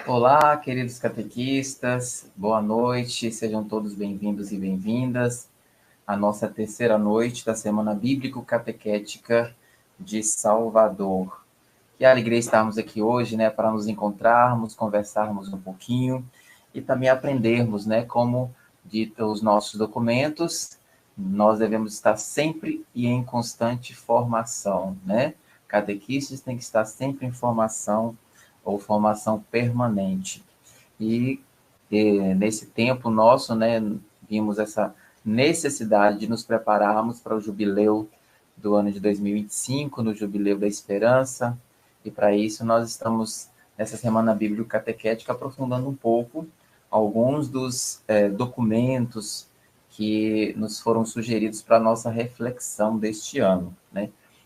Olá, queridos catequistas, boa noite, sejam todos bem-vindos e bem-vindas à nossa terceira noite da Semana Bíblico-Catequética de Salvador. Que alegria estarmos aqui hoje, para nos encontrarmos, conversarmos um pouquinho e também aprendermos, como ditam os nossos documentos, nós devemos estar sempre e em constante formação, Catequistas têm que estar sempre em formação ou formação permanente. E nesse tempo nosso, vimos essa necessidade de nos prepararmos para o jubileu do ano de 2025, no Jubileu da Esperança, e para isso nós estamos, nessa Semana Bíblico-Catequética, aprofundando um pouco alguns dos documentos que nos foram sugeridos para a nossa reflexão deste ano,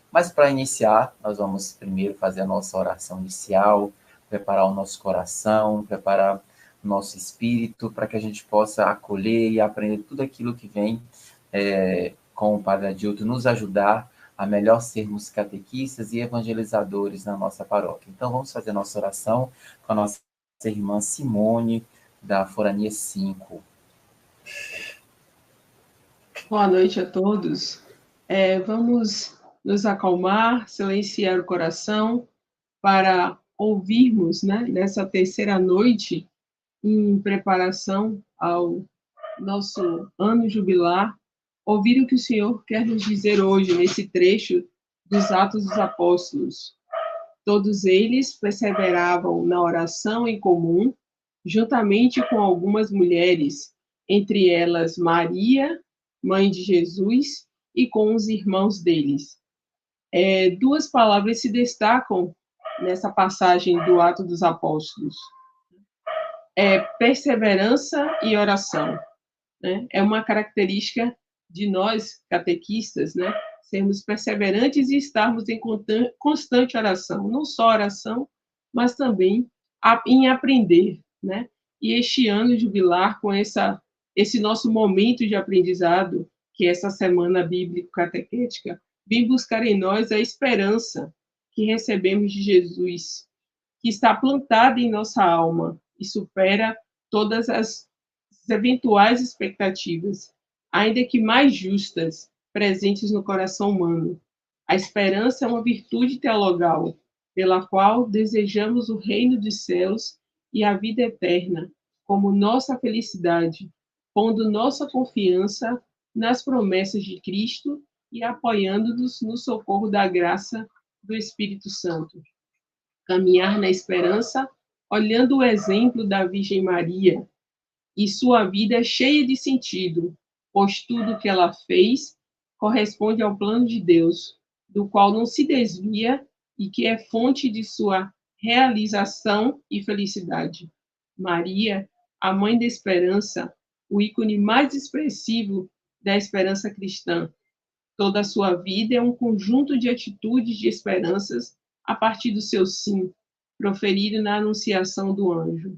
Mas para iniciar, nós vamos primeiro fazer a nossa oração inicial, preparar o nosso coração, preparar o nosso espírito, para que a gente possa acolher e aprender tudo aquilo que vem com o Padre Adilto, nos ajudar a melhor sermos catequistas e evangelizadores na nossa paróquia. Então, vamos fazer a nossa oração com a nossa irmã Simone, da Forania 5. Boa noite a todos. Vamos nos acalmar, silenciar o coração para ouvirmos, nessa terceira noite, em preparação ao nosso ano jubilar, ouvir o que o Senhor quer nos dizer hoje, nesse trecho dos Atos dos Apóstolos. Todos eles perseveravam na oração em comum, juntamente com algumas mulheres, entre elas Maria, mãe de Jesus, e com os irmãos deles. Duas palavras se destacam nessa passagem do Ato dos Apóstolos. Perseverança e oração. É uma característica de nós, catequistas, sermos perseverantes e estarmos em constante oração. Não só oração, mas também em aprender, E este ano jubilar com esse nosso momento de aprendizado, que é essa Semana Bíblico-Catequética, vem buscar em nós a esperança que recebemos de Jesus, que está plantada em nossa alma e supera todas as eventuais expectativas, ainda que mais justas, presentes no coração humano. A esperança é uma virtude teologal, pela qual desejamos o reino dos céus e a vida eterna, como nossa felicidade, pondo nossa confiança nas promessas de Cristo e apoiando-nos no socorro da graça do Espírito Santo. Caminhar na esperança, olhando o exemplo da Virgem Maria, e sua vida é cheia de sentido, pois tudo que ela fez corresponde ao plano de Deus, do qual não se desvia e que é fonte de sua realização e felicidade. Maria, a mãe da esperança, o ícone mais expressivo da esperança cristã. Toda a sua vida é um conjunto de atitudes de esperanças a partir do seu sim, proferido na anunciação do anjo.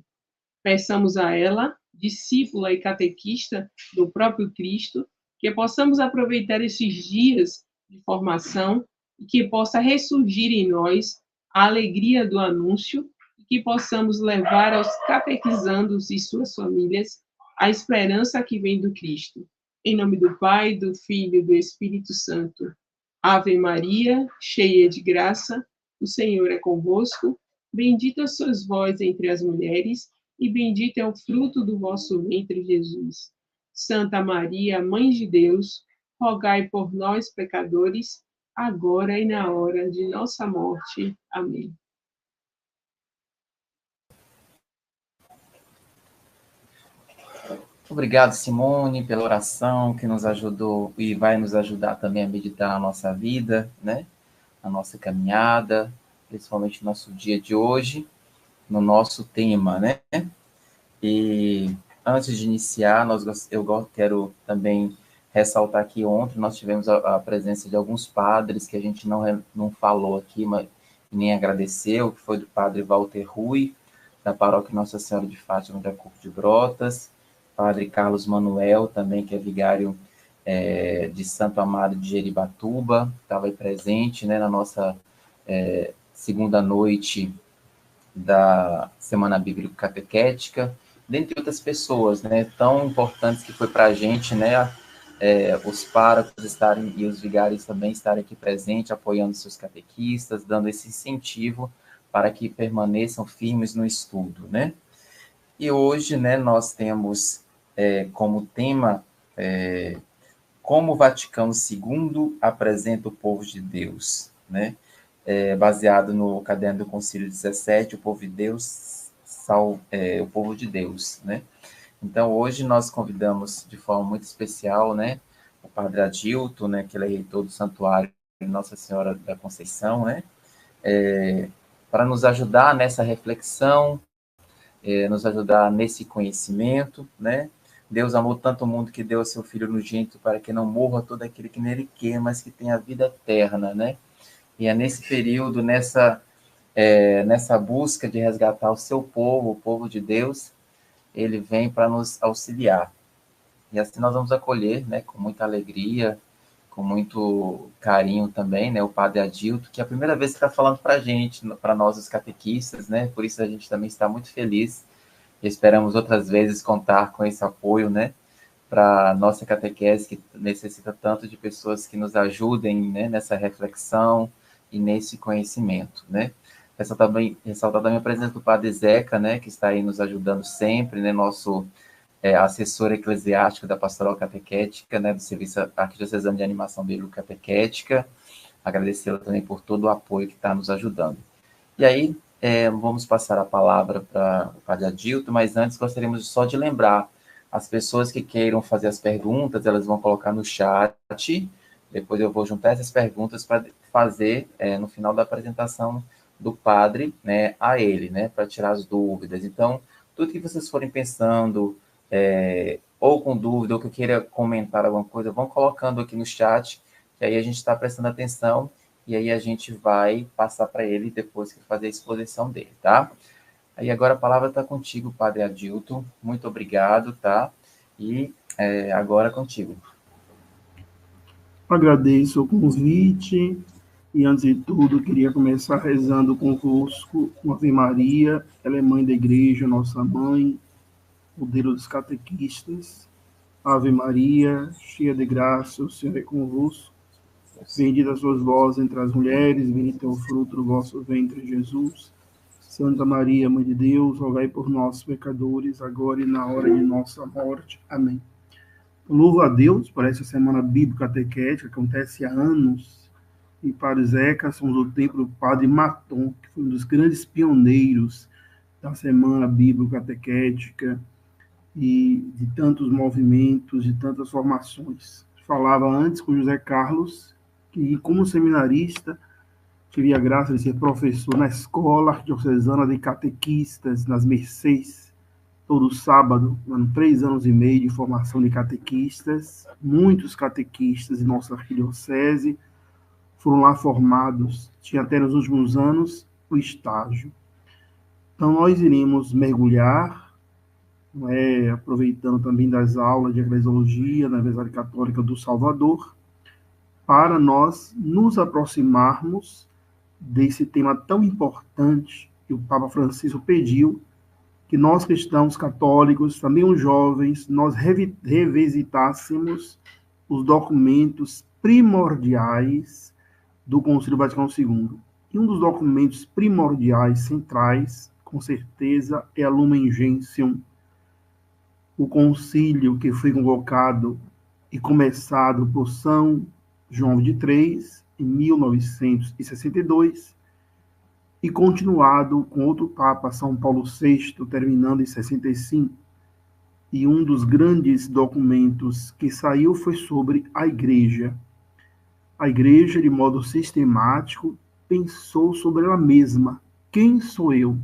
Peçamos a ela, discípula e catequista do próprio Cristo, que possamos aproveitar esses dias de formação e que possa ressurgir em nós a alegria do anúncio e que possamos levar aos catequizandos e suas famílias a esperança que vem do Cristo. Em nome do Pai, do Filho e do Espírito Santo. Ave Maria, cheia de graça, o Senhor é convosco. Bendita sois vós entre as mulheres, e bendito é o fruto do vosso ventre, Jesus. Santa Maria, Mãe de Deus, rogai por nós, pecadores, agora e na hora de nossa morte. Amém. Obrigado, Simone, pela oração que nos ajudou e vai nos ajudar também a meditar na nossa vida, na nossa caminhada, principalmente no nosso dia de hoje, no nosso tema, E antes de iniciar, eu quero também ressaltar que ontem nós tivemos a presença de alguns padres que a gente não falou aqui, mas nem agradeceu, que foi do padre Walter Rui, da paróquia Nossa Senhora de Fátima da Curva de Brotas, padre Carlos Manuel, também, que é vigário de Santo Amaro de Jeribatuba, estava aí presente, na nossa segunda noite da Semana Bíblica Catequética, dentre outras pessoas, né, tão importantes que foi para a gente, né, os párocos estarem e os vigários também estarem aqui presentes, apoiando seus catequistas, dando esse incentivo para que permaneçam firmes no estudo, né. E hoje, né, nós temos como tema como o Vaticano II apresenta o povo de Deus, né? Baseado no caderno do Concílio 17, o povo de Deus, o povo de Deus, né? Então, hoje nós convidamos de forma muito especial, né, o Padre Adilto, né, que ele é reitor do Santuário Nossa Senhora da Conceição, né, para nos ajudar nessa reflexão, nos ajudar nesse conhecimento, né? Deus amou tanto o mundo que deu a seu Filho unigênito para que não morra todo aquele que nele quer, mas que tenha a vida eterna, né? E é nesse período, nessa busca de resgatar o seu povo, o povo de Deus, ele vem para nos auxiliar. E assim nós vamos acolher, né, com muita alegria, com muito carinho também, né, o Padre Adilto, que é a primeira vez que está falando para a gente, para nós os catequistas, né, por isso a gente também está muito feliz e esperamos outras vezes contar com esse apoio, né, para a nossa catequese, que necessita tanto de pessoas que nos ajudem, né, nessa reflexão e nesse conhecimento, né. Ressaltar também a presença do Padre Zeca, né, que está aí nos ajudando sempre, né, nosso assessor eclesiástico da Pastoral Catequética, né, do Serviço Arquidiocesano de Animação Bíblica Catequética. Agradecê-lo também por todo o apoio que está nos ajudando. E aí, vamos passar a palavra para o Padre Adilto, mas antes gostaríamos só de lembrar as pessoas que queiram fazer as perguntas, elas vão colocar no chat, depois eu vou juntar essas perguntas para fazer no final da apresentação do padre, né, a ele, né, para tirar as dúvidas. Então, tudo que vocês forem pensando, ou com dúvida, ou que queira comentar alguma coisa, vão colocando aqui no chat, que aí a gente está prestando atenção, e aí a gente vai passar para ele depois que fazer a exposição dele, tá? Aí agora a palavra está contigo, Padre Adilto, muito obrigado, tá? E agora contigo. Agradeço o convite e, antes de tudo, queria começar rezando convosco uma Ave Maria, ela é mãe da igreja, nossa mãe, modelo dos catequistas. Ave Maria, cheia de graça, o Senhor é convosco. Bendita sois vós entre as mulheres, bendito é o fruto do vosso ventre, Jesus. Santa Maria, Mãe de Deus, rogai por nós, pecadores, agora e na hora de nossa morte. Amém. Louvo a Deus por essa semana bíblica catequética, que acontece há anos. E Padre Zeca, somos do tempo do Padre Maton, que foi um dos grandes pioneiros da semana bíblica catequética e de tantos movimentos, de tantas formações. Falava antes com José Carlos, que como seminarista, tive a graça de ser professor na escola arquidiocesana de catequistas, nas Mercês, todo sábado, 3 anos e meio de formação de catequistas. Muitos catequistas de nossa arquidiocese foram lá formados, tinha até nos últimos anos o estágio. Então, nós iremos mergulhar, aproveitando também das aulas de eclesiologia na Universidade Católica do Salvador, para nós nos aproximarmos desse tema tão importante que o Papa Francisco pediu, que nós cristãos católicos, também os jovens, nós revisitássemos os documentos primordiais do Concílio Vaticano II. E um dos documentos primordiais, centrais, com certeza, é a Lumen Gentium, o concílio que foi convocado e começado por São João XXIII, em 1962, e continuado com outro Papa, São Paulo VI, terminando em 65. E um dos grandes documentos que saiu foi sobre a Igreja. A Igreja, de modo sistemático, pensou sobre ela mesma. Quem sou eu?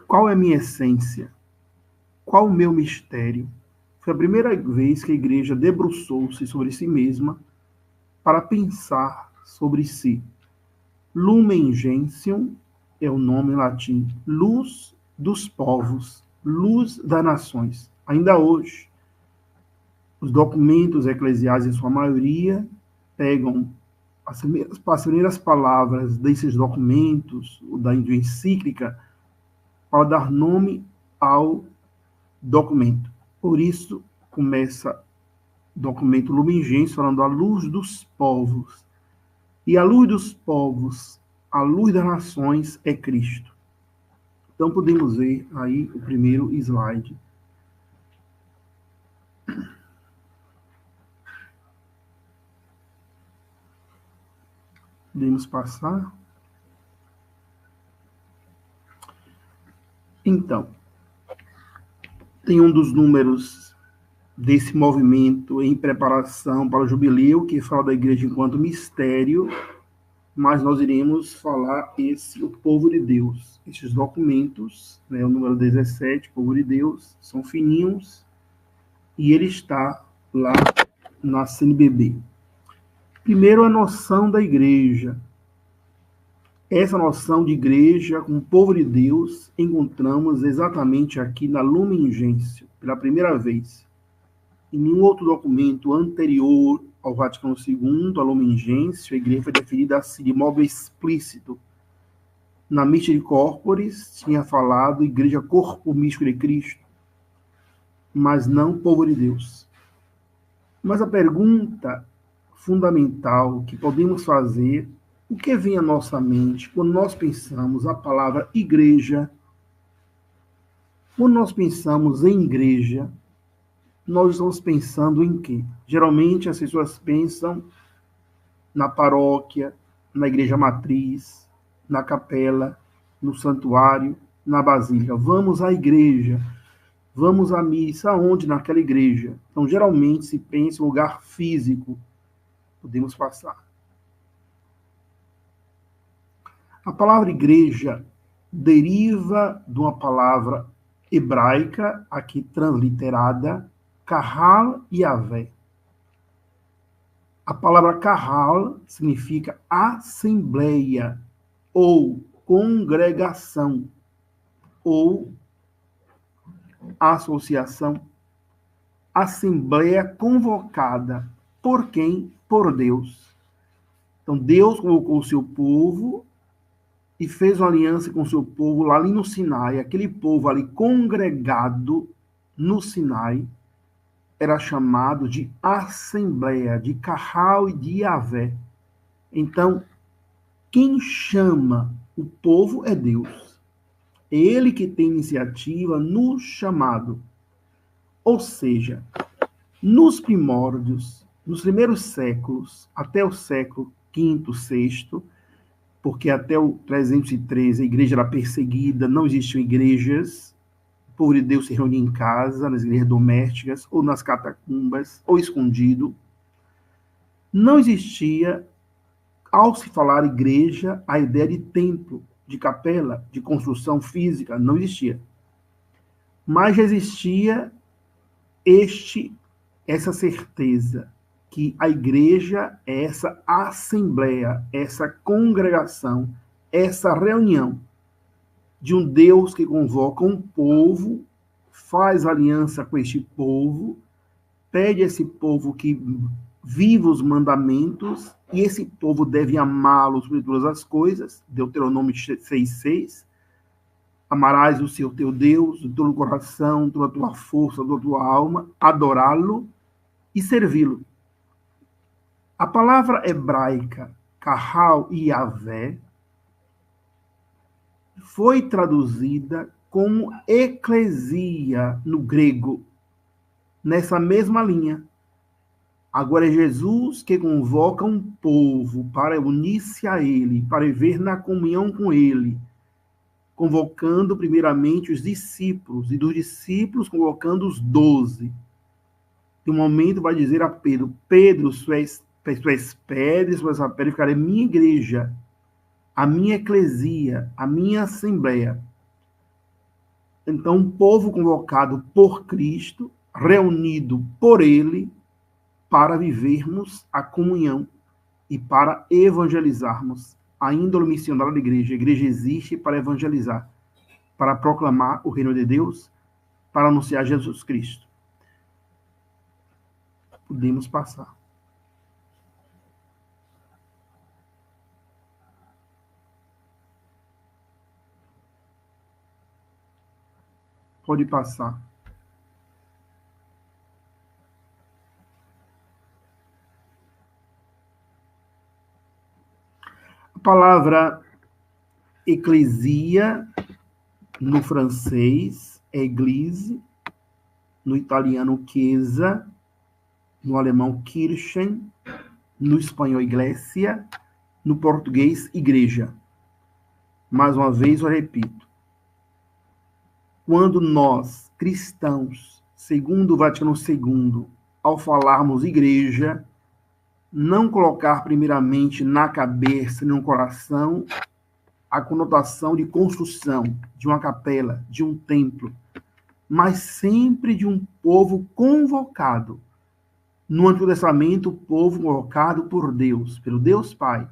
Qual é a minha essência? Qual o meu mistério? Foi a primeira vez que a Igreja debruçou-se sobre si mesma para pensar sobre si. Lumen Gentium é o nome em latim, luz dos povos, luz das nações. Ainda hoje, os documentos eclesiais, em sua maioria, pegam as primeiras palavras desses documentos, da encíclica, para dar nome ao documento. Por isso, começa o documento Lumen Gentium falando a luz dos povos. E a luz dos povos, a luz das nações é Cristo. Então, podemos ver aí o primeiro slide. Podemos passar. Então, tem um dos números desse movimento em preparação para o jubileu, que fala da igreja enquanto mistério, mas nós iremos falar o povo de Deus. Estes documentos, né, o número 17, povo de Deus, são fininhos, e ele está lá na CNBB. Primeiro, a noção da igreja. Essa noção de igreja como povo de Deus encontramos exatamente aqui na Lumen Gentium, pela primeira vez. Em nenhum outro documento anterior ao Vaticano II, a Lumen Gentium, a igreja foi definida assim, de modo explícito. Na Mystery Corporis, tinha falado igreja corpo místico de Cristo, mas não povo de Deus. Mas a pergunta fundamental que podemos fazer, o que vem à nossa mente quando nós pensamos a palavra igreja? Quando nós pensamos em igreja, nós estamos pensando em quê? Geralmente as pessoas pensam na paróquia, na igreja matriz, na capela, no santuário, na basílica. Vamos à igreja, vamos à missa, aonde? Naquela igreja. Então, geralmente se pensa em lugar físico. Podemos passar. A palavra igreja deriva de uma palavra hebraica, aqui transliterada, Kahal Yavé. A palavra Kahal significa assembleia, ou congregação, ou associação. Assembleia convocada. Por quem? Por Deus. Então, Deus convocou o seu povo e fez uma aliança com o seu povo lá ali no Sinai. Aquele povo ali congregado no Sinai era chamado de Assembleia, de Kahal e de Yavé. Então, quem chama o povo é Deus. É Ele que tem iniciativa no chamado. Ou seja, nos primórdios, nos primeiros séculos, até o século V, VI, porque até o 313 a igreja era perseguida, não existiam igrejas, o povo de Deus se reunia em casa, nas igrejas domésticas, ou nas catacumbas, ou escondido. Não existia, ao se falar igreja, a ideia de templo, de capela, de construção física, não existia. Mas já existia essa certeza que a igreja é essa assembleia, essa congregação, essa reunião de um Deus que convoca um povo, faz aliança com este povo, pede a esse povo que viva os mandamentos, e esse povo deve amá-lo sobre todas as coisas, Deuteronômio 6,6, amarás o seu teu Deus de todo o coração, toda a tua força, toda a tua alma, adorá-lo e servi-lo. A palavra hebraica Kahal e Yavé foi traduzida como eclesia no grego, nessa mesma linha. Agora é Jesus que convoca um povo para unir-se a ele, para viver na comunhão com ele, convocando primeiramente os discípulos, e dos discípulos convocando os 12. Em um momento vai dizer a Pedro, Pedro, tu és pedra, sobre essa pedra ficará minha igreja, a minha eclesia, a minha assembleia. Então, um povo convocado por Cristo, reunido por ele, para vivermos a comunhão e para evangelizarmos a índole missionária da igreja. A igreja existe para evangelizar, para proclamar o reino de Deus, para anunciar Jesus Cristo. Podemos passar. Pode passar. A palavra eclesia, no francês, é église, no italiano, chiesa, no alemão, Kirchen, no espanhol, iglesia, no português, igreja. Mais uma vez, eu repito. Quando nós, cristãos, segundo o Vaticano II, ao falarmos igreja, não colocar primeiramente na cabeça e no coração a conotação de construção, de uma capela, de um templo, mas sempre de um povo convocado. No Antigo Testamento, o povo convocado por Deus, pelo Deus Pai.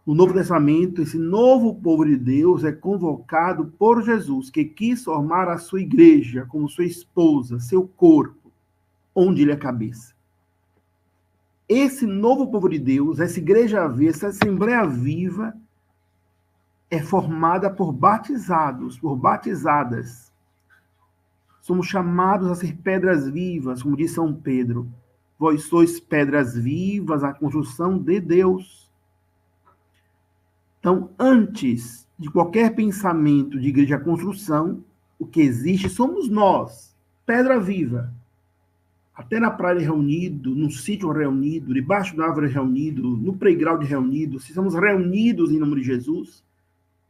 No Novo Testamento, esse novo povo de Deus é convocado por Jesus, que quis formar a sua igreja como sua esposa, seu corpo, onde ele é a cabeça. Esse novo povo de Deus, essa igreja viva, essa Assembleia Viva, é formada por batizados, por batizadas. Somos chamados a ser pedras vivas, como diz São Pedro. Vós sois pedras vivas, a construção de Deus. Então, antes de qualquer pensamento de igreja-construção, o que existe somos nós, pedra viva. Até na praia reunido, no sítio reunido, debaixo da árvore reunido, no playground reunido, se estamos reunidos em nome de Jesus,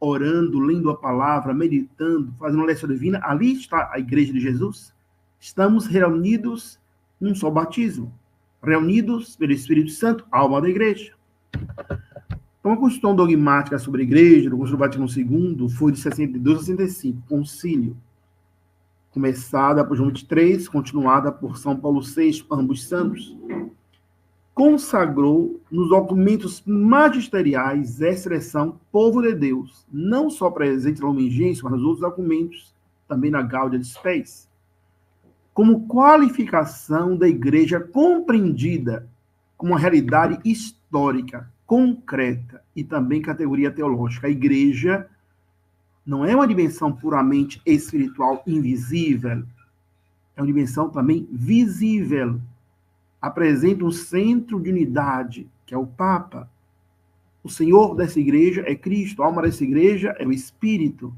orando, lendo a palavra, meditando, fazendo leitura divina, ali está a igreja de Jesus. Estamos reunidos num só batismo, reunidos pelo Espírito Santo, alma da igreja. Então, a questão dogmática sobre a igreja, do Concílio Vaticano II, foi de 62 a 65, concílio, começada por João XXIII, continuada por São Paulo VI, ambos santos, consagrou nos documentos magisteriais essa expressão povo de Deus, não só presente na Lumen Gentium, mas nos outros documentos, também na Gaudium et Spes, como qualificação da igreja compreendida como uma realidade histórica, concreta e também categoria teológica. A igreja não é uma dimensão puramente espiritual invisível, é uma dimensão também visível. Apresenta um centro de unidade, que é o Papa. O Senhor dessa igreja é Cristo, a alma dessa igreja é o Espírito.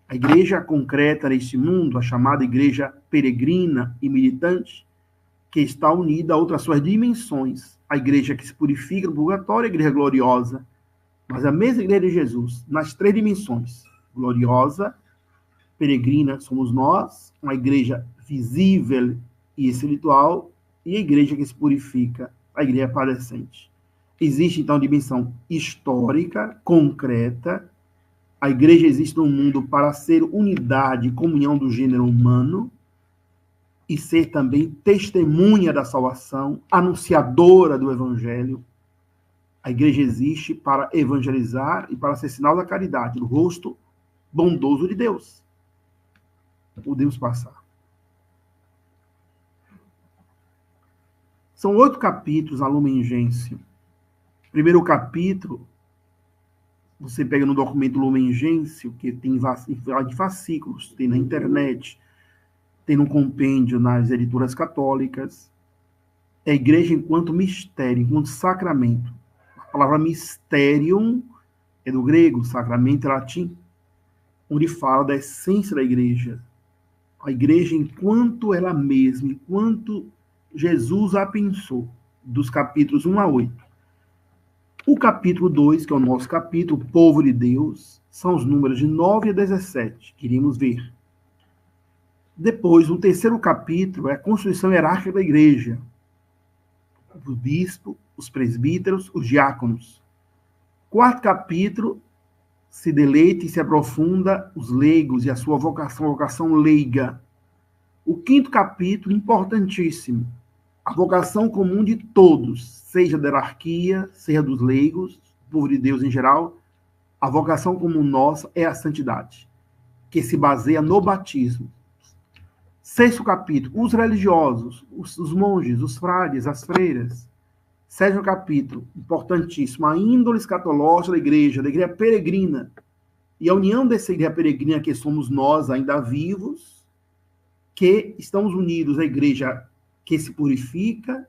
A igreja concreta neste mundo, a chamada igreja peregrina e militante, que está unida a outras suas dimensões. A igreja que se purifica no purgatório, a igreja gloriosa. Mas a mesma igreja de Jesus, nas três dimensões, gloriosa, peregrina, somos nós, uma igreja visível e espiritual, e a igreja que se purifica, a igreja padecente. Existe, então, a dimensão histórica, concreta. A igreja existe no mundo para ser unidade e comunhão do gênero humano e ser também testemunha da salvação, anunciadora do evangelho. A igreja existe para evangelizar e para ser sinal da caridade, do rosto bondoso de Deus. Podemos passar. São 8 capítulos a Lumen Gentium. Primeiro capítulo, você pega no documento Lumen Gentium, que tem de fascículos, tem na internet, tem no compêndio nas editoras católicas. É a igreja enquanto mistério, enquanto sacramento. A palavra mysterium é do grego, sacramento é latim, onde fala da essência da igreja. A igreja enquanto ela mesma, enquanto Jesus a pensou, dos capítulos 1 a 8. O capítulo 2, que é o nosso capítulo, Povo de Deus, são os números de 9 a 17, que iremos ver. Depois, o terceiro capítulo é a constituição hierárquica da igreja. O bispo, os presbíteros, os diáconos. Quarto capítulo, se deleita e se aprofunda os leigos e a sua vocação leiga. O quinto capítulo, importantíssimo, a vocação comum de todos, seja da hierarquia, seja dos leigos, do povo de Deus em geral, a vocação comum nossa é a santidade, que se baseia no batismo. Sexto capítulo, os religiosos, os monges, os frades, as freiras. Sétimo capítulo, importantíssimo, a índole escatológica da igreja peregrina. E a união dessa igreja peregrina que somos nós, ainda vivos, que estamos unidos à igreja que se purifica,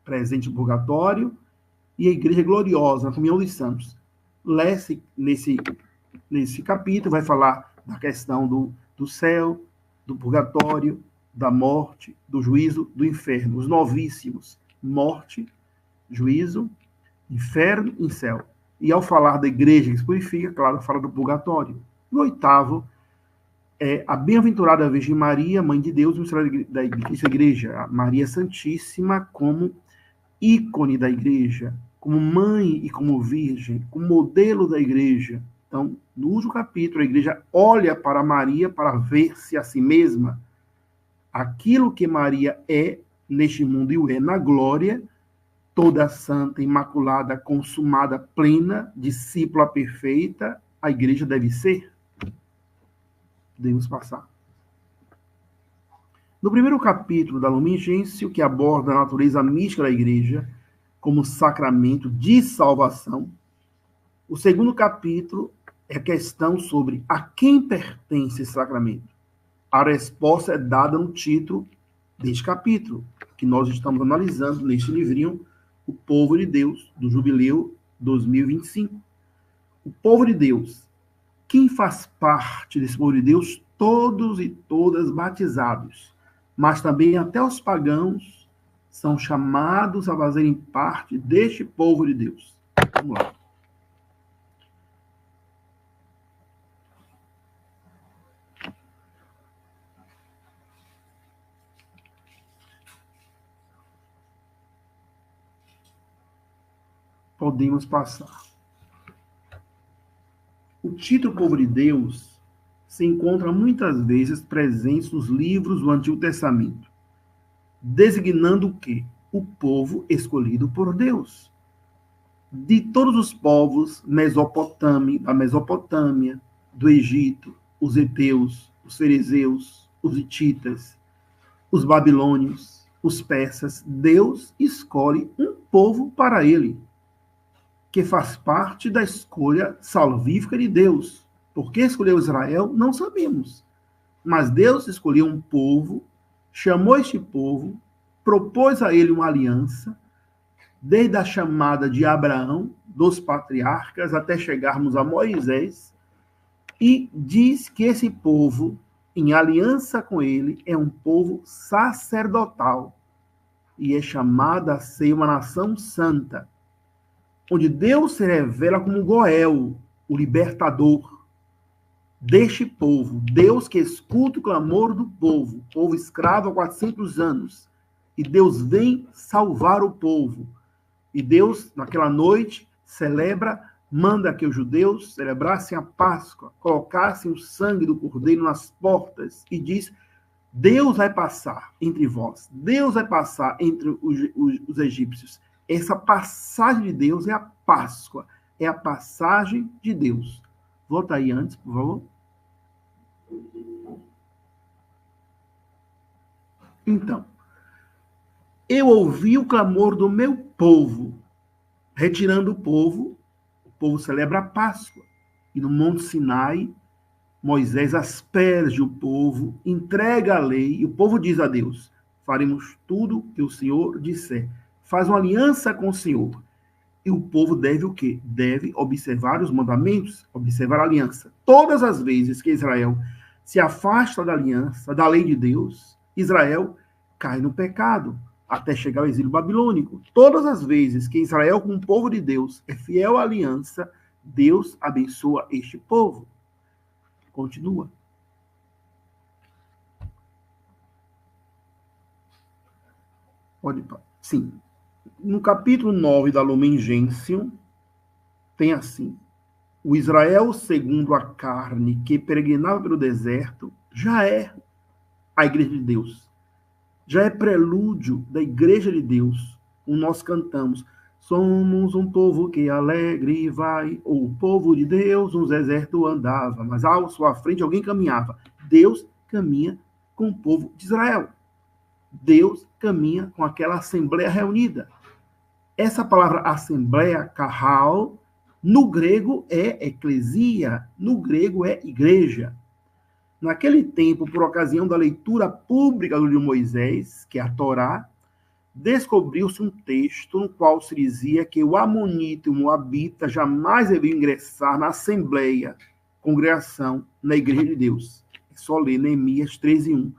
presente no purgatório, e a igreja gloriosa, a comunhão dos santos. Nesse capítulo vai falar da questão do céu, do purgatório, da morte, do juízo, do inferno. Os novíssimos, morte, juízo, inferno e céu. E ao falar da igreja que se purifica, claro, fala do purgatório. E o oitavo é a bem-aventurada Virgem Maria, Mãe de Deus, missionária da igreja, a Maria Santíssima como ícone da igreja, como mãe e como virgem, como modelo da igreja. Então, no último capítulo, a igreja olha para Maria para ver-se a si mesma. Aquilo que Maria é neste mundo e o é na glória, toda santa, imaculada, consumada, plena, discípula perfeita, a igreja deve ser. Podemos passar. No primeiro capítulo da Lumen Gentium, que aborda a natureza mística da igreja como sacramento de salvação, o segundo capítulo é a questão sobre a quem pertence esse sacramento. A resposta é dada no título deste capítulo, que nós estamos analisando neste livrinho, O Povo de Deus, do Jubileu 2025. O povo de Deus. Quem faz parte desse povo de Deus? Todos e todas batizados, mas também até os pagãos são chamados a fazerem parte deste povo de Deus. Vamos lá. Podemos passar. O título Povo de Deus se encontra muitas vezes presente nos livros do Antigo Testamento, designando o quê? O povo escolhido por Deus. De todos os povos da Mesopotâmia, do Egito, os heteus, os ferezeus, os hititas, os babilônios, os persas, Deus escolhe um povo para ele, que faz parte da escolha salvífica de Deus. Por que escolheu Israel? Não sabemos. Mas Deus escolheu um povo, chamou este povo, propôs a ele uma aliança, desde a chamada de Abraão, dos patriarcas, até chegarmos a Moisés, e diz que esse povo, em aliança com ele, é um povo sacerdotal, e é chamada a ser uma nação santa, onde Deus se revela como Goel, o libertador deste povo. Deus que escuta o clamor do povo escravo há 400 anos. E Deus vem salvar o povo. E Deus, naquela noite, manda que os judeus celebrassem a Páscoa, colocassem o sangue do cordeiro nas portas e diz: Deus vai passar entre vós, Deus vai passar entre os egípcios. Essa passagem de Deus é a Páscoa, é a passagem de Deus. Volta aí antes, por favor. Então, eu ouvi o clamor do meu povo, retirando o povo celebra a Páscoa. E no Monte Sinai, Moisés asperge o povo, entrega a lei, e o povo diz a Deus: faremos tudo que o Senhor disser. Faz uma aliança com o Senhor. E o povo deve o quê? Deve observar os mandamentos, observar a aliança. Todas as vezes que Israel se afasta da aliança, da lei de Deus, Israel cai no pecado, até chegar ao exílio babilônico. Todas as vezes que Israel, como povo de Deus, é fiel à aliança, Deus abençoa este povo. Continua. Pode, sim. No capítulo 9 da Lumen Gentium, tem assim: o Israel segundo a carne que peregrinava pelo deserto já é a igreja de Deus. Já é prelúdio da igreja de Deus. Como nós cantamos: somos um povo que alegre vai, o povo de Deus nos desertos andava, mas à sua frente alguém caminhava. Deus caminha com o povo de Israel. Deus caminha com aquela assembleia reunida. Essa palavra assembleia, kahal, no grego é eclesia, no grego é igreja. naquele tempo, por ocasião da leitura pública do livro de Moisés, que é a Torá, descobriu-se um texto no qual se dizia que o amonita e o moabita jamais deveriam ingressar na assembleia, congregação, na igreja de Deus. É só ler Neemias 13:1.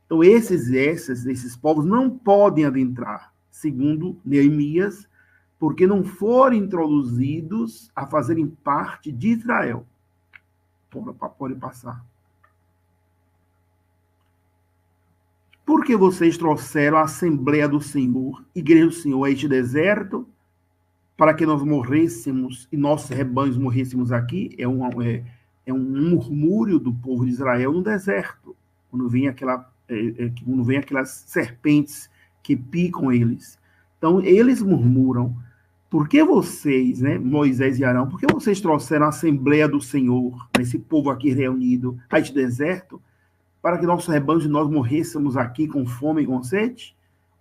Então, esses povos não podem adentrar, segundo Neemias, porque não foram introduzidos a fazerem parte de Israel. Pode passar. Por que vocês trouxeram a Assembleia do Senhor, Igreja do Senhor, a este deserto, para que nós morrêssemos e nossos rebanhos morrêssemos aqui? É um murmúrio do povo de Israel no deserto, quando vem aquelas serpentes que picam eles. Então, eles murmuram. Por que vocês, Moisés e Arão, por que vocês trouxeram a Assembleia do Senhor, esse povo aqui reunido, a este deserto, para que nossos rebanhos e nós morrêssemos aqui com fome e com sede?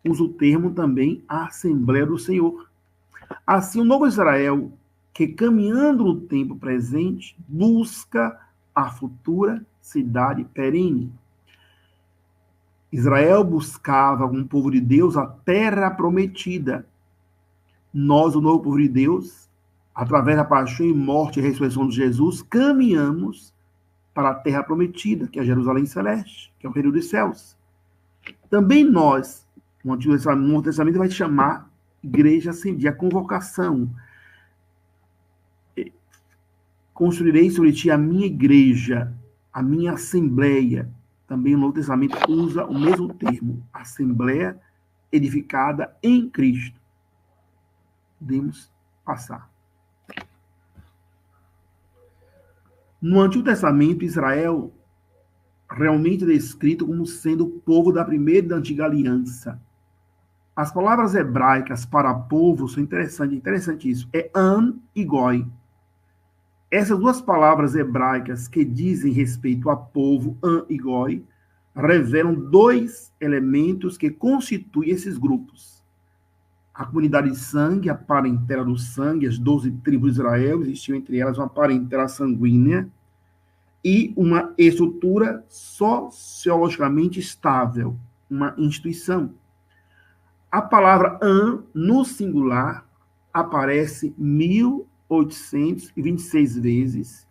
Usa o termo também a Assembleia do Senhor. Assim, o novo Israel, que caminhando no tempo presente, busca a futura cidade perene. Israel buscava, como povo de Deus, a terra prometida. Nós, o novo povo de Deus, através da paixão e morte e ressurreição de Jesus, caminhamos para a terra prometida, que é Jerusalém Celeste, que é o reino dos céus. Também nós, no Antigo Testamento, vai chamar igreja de a convocação. Construirei sobre ti a minha igreja, a minha assembleia. Também o Novo Testamento usa o mesmo termo, assembleia edificada em Cristo. Podemos passar. No Antigo Testamento, Israel realmente é descrito como sendo o povo da primeira e da antiga aliança. As palavras hebraicas para povo são interessante isso. É an e goi. Essas duas palavras hebraicas que dizem respeito a povo, an e goi, revelam dois elementos que constituem esses grupos. A comunidade de sangue, a parentela do sangue, as 12 tribos de Israel, existiam entre elas uma parentela sanguínea e uma estrutura sociologicamente estável, uma instituição. A palavra an, no singular, aparece 1826 vezes.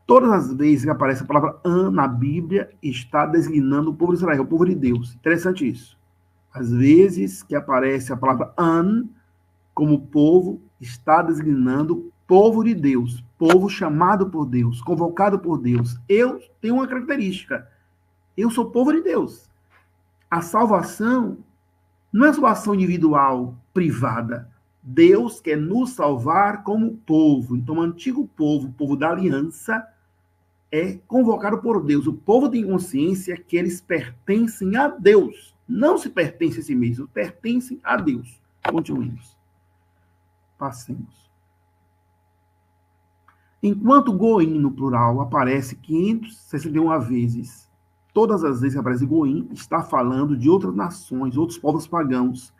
Todas as vezes que aparece a palavra an na Bíblia, está designando o povo de Israel, o povo de Deus. Interessante isso. Às vezes que aparece a palavra an, como povo, está designando o povo de Deus, povo chamado por Deus, convocado por Deus. Eu tenho uma característica. Eu sou povo de Deus. A salvação não é salvação individual, privada. Deus quer nos salvar como povo. Então, o antigo povo, o povo da aliança, é convocado por Deus. O povo tem consciência que eles pertencem a Deus. Não se pertencem a si mesmos, pertencem a Deus. Continuemos. Passemos. Enquanto Goim, no plural, aparece 561 vezes, todas as vezes que aparece Goim, está falando de outras nações, outros povos pagãos.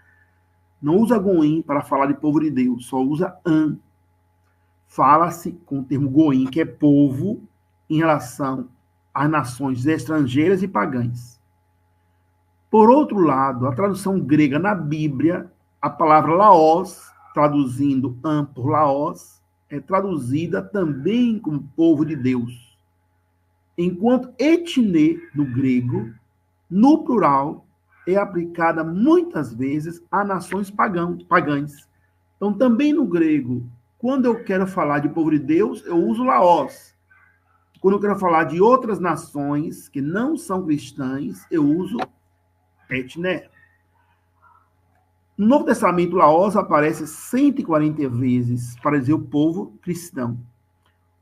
Não usa Goim para falar de povo de Deus, só usa an. Fala-se com o termo Goim, que é povo, em relação às nações estrangeiras e pagãs. Por outro lado, a tradução grega na Bíblia, a palavra laos, traduzindo an por laos, é traduzida também como povo de Deus. Enquanto etne, no grego, no plural, é aplicada muitas vezes a nações pagãs. Então, também no grego, quando eu quero falar de povo de Deus, eu uso laos. Quando eu quero falar de outras nações que não são cristãs, eu uso etne. No Novo Testamento, laos aparece 140 vezes para dizer o povo cristão.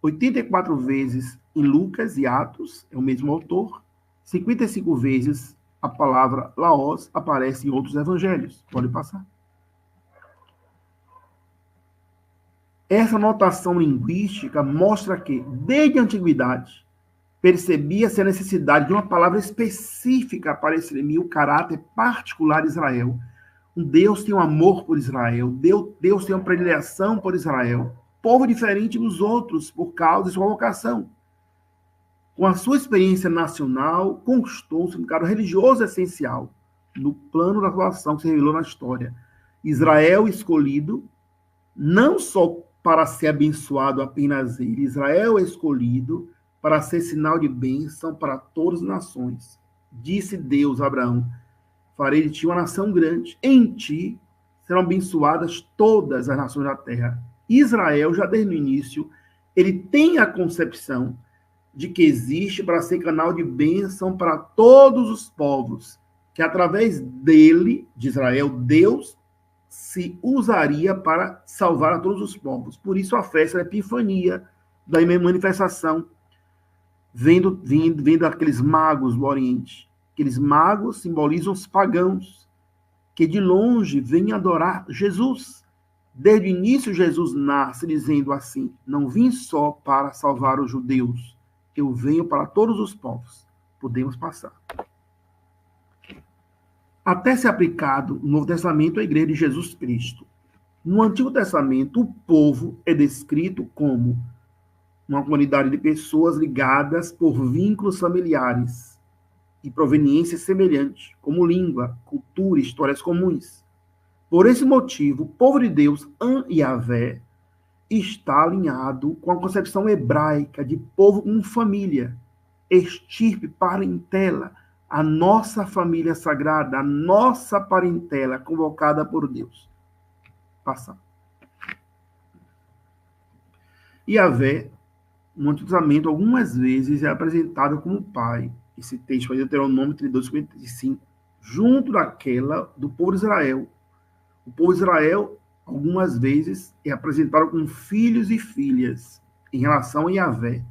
84 vezes em Lucas e Atos, é o mesmo autor. 55 vezes a palavra laos aparece em outros evangelhos. Pode passar. Essa notação linguística mostra que, desde a antiguidade, percebia-se a necessidade de uma palavra específica para exprimir o caráter particular de Israel. Deus tem um amor por Israel, Deus tem uma predileção por Israel, povo diferente dos outros por causa de sua vocação. Com a sua experiência nacional, conquistou um significado religioso essencial no plano da salvação que se revelou na história. Israel escolhido, não só para ser abençoado apenas ele, Israel escolhido para ser sinal de bênção para todas as nações. Disse Deus a Abraão: farei de ti uma nação grande, em ti serão abençoadas todas as nações da terra. Israel, já desde o início, ele tem a concepção de que existe para ser canal de bênção para todos os povos, que através dele, de Israel, Deus se usaria para salvar a todos os povos. Por isso a festa da Epifania, da manifestação, vendo aqueles magos do Oriente. Aqueles magos simbolizam os pagãos, que de longe vêm adorar Jesus. Desde o início, Jesus nasce dizendo assim: não vim só para salvar os judeus, eu venho para todos os povos. Podemos passar. Até ser aplicado no Novo Testamento a igreja de Jesus Cristo. No Antigo Testamento, o povo é descrito como uma comunidade de pessoas ligadas por vínculos familiares e proveniência semelhante, como língua, cultura, histórias comuns. Por esse motivo, o povo de Deus, Yahvé, está alinhado com a concepção hebraica de povo com família, estirpe, parentela, a nossa família sagrada, a nossa parentela convocada por Deus. Passar. Yahvé, no Antigo Testamento, algumas vezes é apresentado como pai. Esse texto vai Deuteronômio 32:55, junto daquela do povo de Israel. O povo de Israel, algumas vezes, é apresentado como filhos e filhas em relação a Yahvé,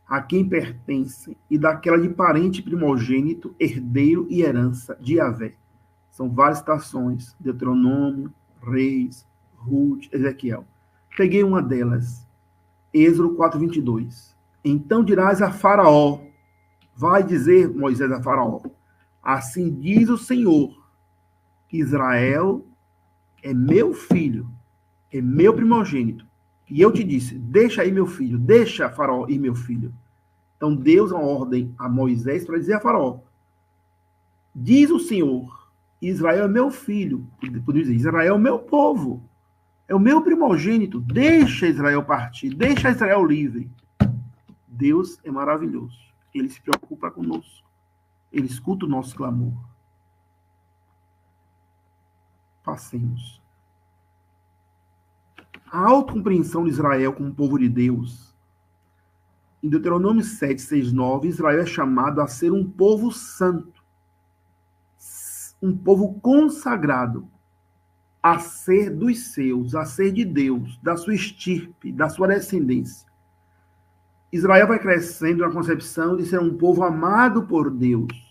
a quem pertencem, e daquela de parente primogênito, herdeiro e herança de Yahvé. São várias citações, Deuteronômio, Reis, Ruth, Ezequiel. Peguei uma delas, Êxodo 4:22. Então dirás a Faraó, vai dizer Moisés a Faraó, assim diz o Senhor, que Israel é meu filho, é meu primogênito. E eu te disse, deixa aí meu filho, deixa Faraó ir meu filho. Então Deus dá uma ordem a Moisés para dizer a Faraó, diz o Senhor, Israel é meu filho, podia dizer, Israel é o meu povo, é o meu primogênito, deixa Israel partir, deixa Israel livre. Deus é maravilhoso, ele se preocupa conosco, ele escuta o nosso clamor. Passemos. A autocompreensão de Israel como povo de Deus. Em Deuteronômio 7, 6, 9, Israel é chamado a ser um povo santo, um povo consagrado, a ser dos seus, a ser de Deus, da sua estirpe, da sua descendência. Israel vai crescendo na concepção de ser um povo amado por Deus,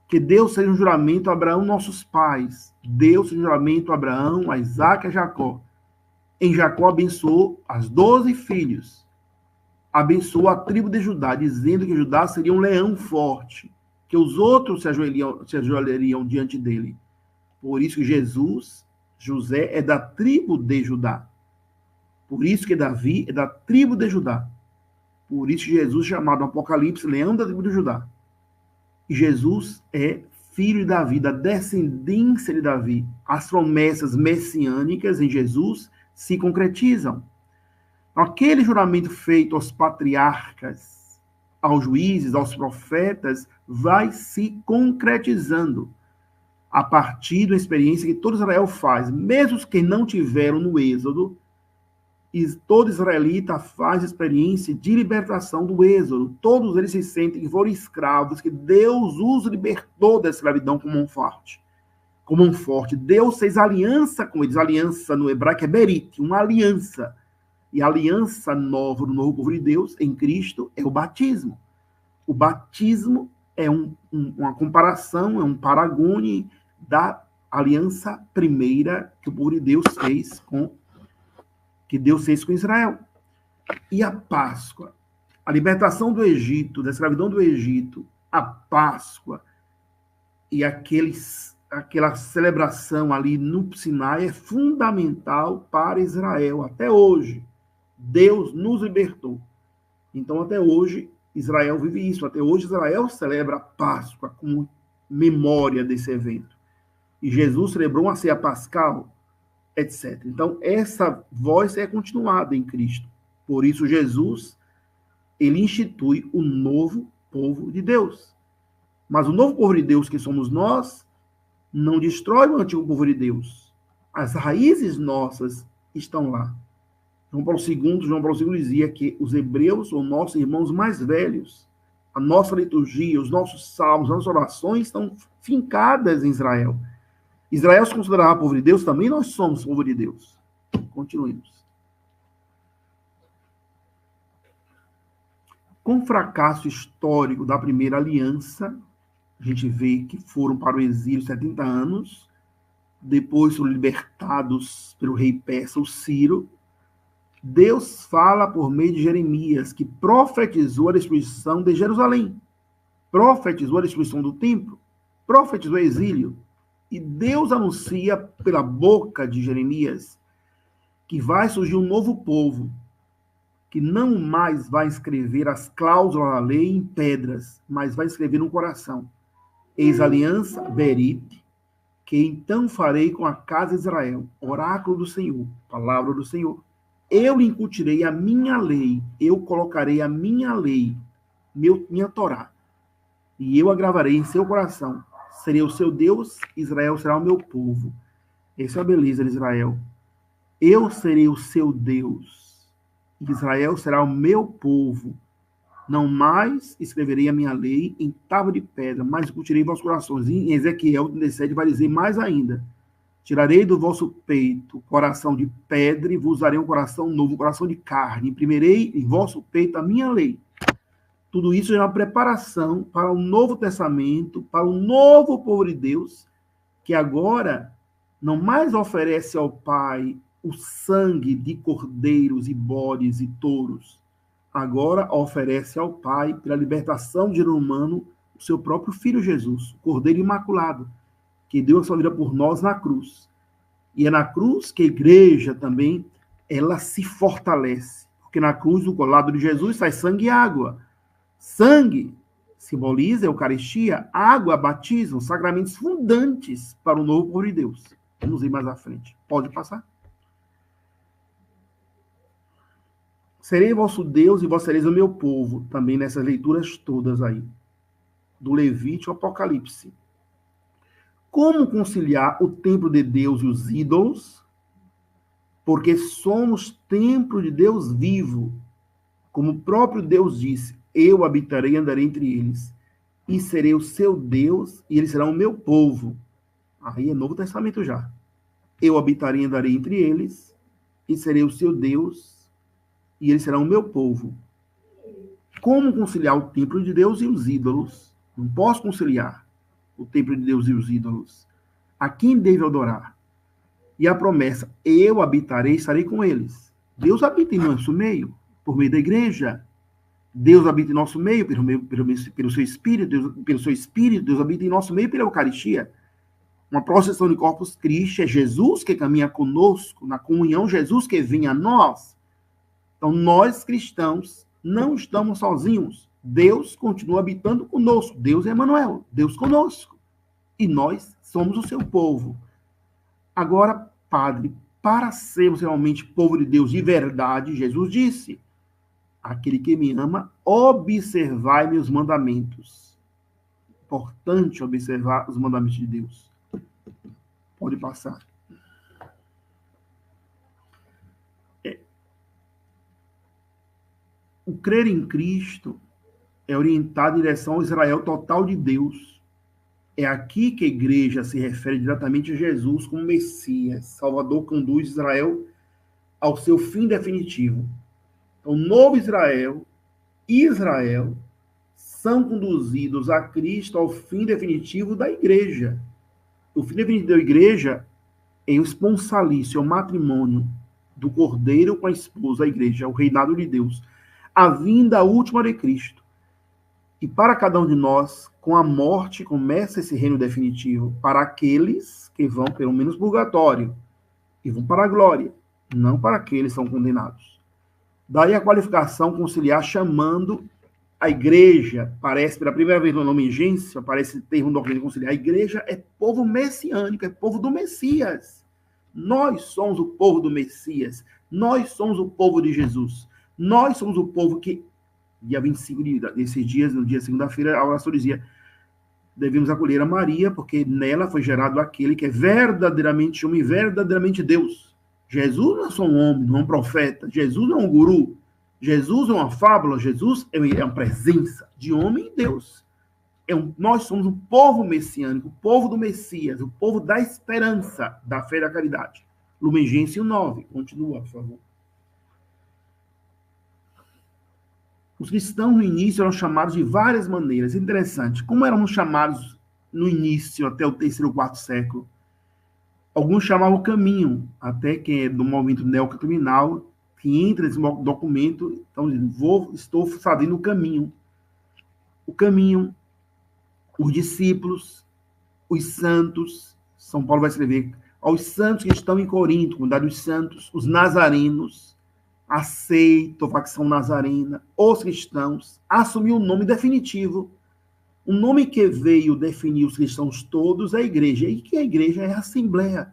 que Deus seja um juramento a Abraão, nossos pais, Deus seja um juramento a Abraão, a Isaac e a Jacó. Em Jacó abençoou as 12 filhos, abençoou a tribo de Judá, dizendo que Judá seria um leão forte, que os outros se ajoelhariam diante dele. Por isso que José é da tribo de Judá. Por isso que Davi é da tribo de Judá. Por isso que Jesus é chamado no Apocalipse leão da tribo de Judá. E Jesus é filho de Davi, da descendência de Davi. As promessas messiânicas em Jesus se concretizam. Aquele juramento feito aos patriarcas, aos juízes, aos profetas, vai se concretizando a partir da experiência que todo Israel faz, mesmo os que não tiveram no Êxodo, e todo israelita faz experiência de libertação do Êxodo. Todos eles se sentem que foram escravos, que Deus os libertou da escravidão como um forte. Como um forte. Deus fez aliança com eles. Aliança no hebraico é berit, uma aliança. E a aliança nova do novo povo de Deus em Cristo é o batismo. O batismo é uma comparação, é um paragone da aliança primeira que o povo de Deus fez com Israel. E a Páscoa, a libertação do Egito, da escravidão do Egito, a Páscoa e aquela celebração ali no Sinai é fundamental para Israel até hoje. Deus nos libertou. Então, até hoje, Israel vive isso. Até hoje, Israel celebra a Páscoa como memória desse evento. E Jesus celebrou uma ceia pascal, etc. Então, essa voz é continuada em Cristo. Por isso, Jesus, ele institui o novo povo de Deus. Mas o novo povo de Deus, que somos nós, não destrói o antigo povo de Deus. As raízes nossas estão lá. João Paulo II dizia que os hebreus são nossos irmãos mais velhos. A nossa liturgia, os nossos salmos, as nossas orações estão fincadas em Israel. Israel se considerava povo de Deus, também nós somos povo de Deus. Continuemos. Com o fracasso histórico da primeira aliança, a gente vê que foram para o exílio 70 anos, depois foram libertados pelo rei persa, o Ciro. Deus fala por meio de Jeremias, que profetizou a destruição de Jerusalém, profetizou a destruição do templo, profetizou o exílio. E Deus anuncia pela boca de Jeremias que vai surgir um novo povo, que não mais vai escrever as cláusulas da lei em pedras, mas vai escrever no coração. Eis a aliança, Berite, que então farei com a casa de Israel, oráculo do Senhor, palavra do Senhor. Eu lhe incutirei a minha lei, eu colocarei a minha lei, minha Torá, e eu a gravarei em seu coração. Serei o seu Deus, Israel será o meu povo. Essa é a beleza de Israel. Eu serei o seu Deus, Israel será o meu povo. Não mais escreverei a minha lei em tábua de pedra, mas incutirei em vossos corações. Em Ezequiel 37 vai dizer mais ainda: tirarei do vosso peito coração de pedra e vos darei um coração novo, um coração de carne. Imprimirei em vosso peito a minha lei. Tudo isso é uma preparação para o Novo Testamento, para o novo povo de Deus, que agora não mais oferece ao Pai o sangue de cordeiros e bodes e touros. Agora oferece ao Pai, pela libertação do gênero humano, o seu próprio Filho Jesus, o Cordeiro Imaculado, que deu a sua vida por nós na cruz. E é na cruz que a igreja também, ela se fortalece. Porque na cruz, do lado de Jesus, sai sangue e água. Sangue simboliza a Eucaristia, água, batismo, sacramentos fundantes para o novo povo de Deus. Vamos ir mais à frente. Pode passar. Serei vosso Deus e vós sereis o meu povo. Também nessas leituras todas aí. Do Levítico ao Apocalipse. Como conciliar o templo de Deus e os ídolos? Porque somos templo de Deus vivo. Como o próprio Deus disse, eu habitarei e andarei entre eles, e serei o seu Deus, e eles serão o meu povo. Aí é Novo Testamento já. Eu habitarei e andarei entre eles, e serei o seu Deus, e eles serão o meu povo. Como conciliar o templo de Deus e os ídolos? Não posso conciliar o templo de Deus e os ídolos. A quem deve adorar? E a promessa, eu habitarei e estarei com eles. Deus habita em nosso meio, por meio da igreja. Deus habita em nosso meio pelo seu Espírito, Deus habita em nosso meio pela Eucaristia. Uma procissão de Corpus Christi é Jesus que caminha conosco, na comunhão, Jesus que vem a nós. Então, nós cristãos não estamos sozinhos. Deus continua habitando conosco. Deus é Emmanuel, Deus conosco. E nós somos o seu povo. Agora, Padre, para sermos realmente povo de Deus de verdade, Jesus disse: aquele que me ama, observai meus mandamentos. Importante observar os mandamentos de Deus. Pode passar. O crer em Cristo é orientado em direção ao Israel total de Deus. É aqui que a igreja se refere diretamente a Jesus como Messias. Salvador conduz Israel ao seu fim definitivo. Então, o novo Israel e Israel são conduzidos a Cristo ao fim definitivo da igreja. O fim definitivo da igreja é o esponsalício, é o matrimônio do cordeiro com a esposa, a igreja, o reinado de Deus. A vinda última de Cristo. E para cada um de nós, com a morte, começa esse reino definitivo para aqueles que vão, pelo menos, purgatório e vão para a glória, não para aqueles que são condenados. Daí a qualificação conciliar chamando a igreja, parece, pela primeira vez no nome Gênesis, aparece o termo Doutrina e Concílio. A igreja é povo messiânico, é povo do Messias. Nós somos o povo do Messias. Nós somos o povo de Jesus. Nós somos o povo que, dia 25 desses dias, no dia segunda-feira, a oração dizia: devemos acolher a Maria, porque nela foi gerado aquele que é verdadeiramente homem e verdadeiramente Deus. Jesus não é só um homem, não é um profeta. Jesus não é um guru. Jesus é uma fábula. Jesus é uma presença de homem e Deus. Nós somos o povo messiânico, o povo do Messias, o povo da esperança, da fé e da caridade. Lumen Gentium 9. Continua, por favor. Os cristãos, no início, eram chamados de várias maneiras. Interessante. Como eram chamados no início, até o 3º ou 4º século? Alguns chamavam caminho, até que é do movimento neocatecumenal, que entra nesse documento, então, estou fazendo o caminho. O caminho, os discípulos, os santos. São Paulo vai escrever aos santos que estão em Corinto, comunidade dos santos, os nazarenos, a seita, a facção nazarena, os cristãos, assumiu um nome definitivo. O nome que veio definir os cristãos todos é a igreja. E que a igreja é a assembleia.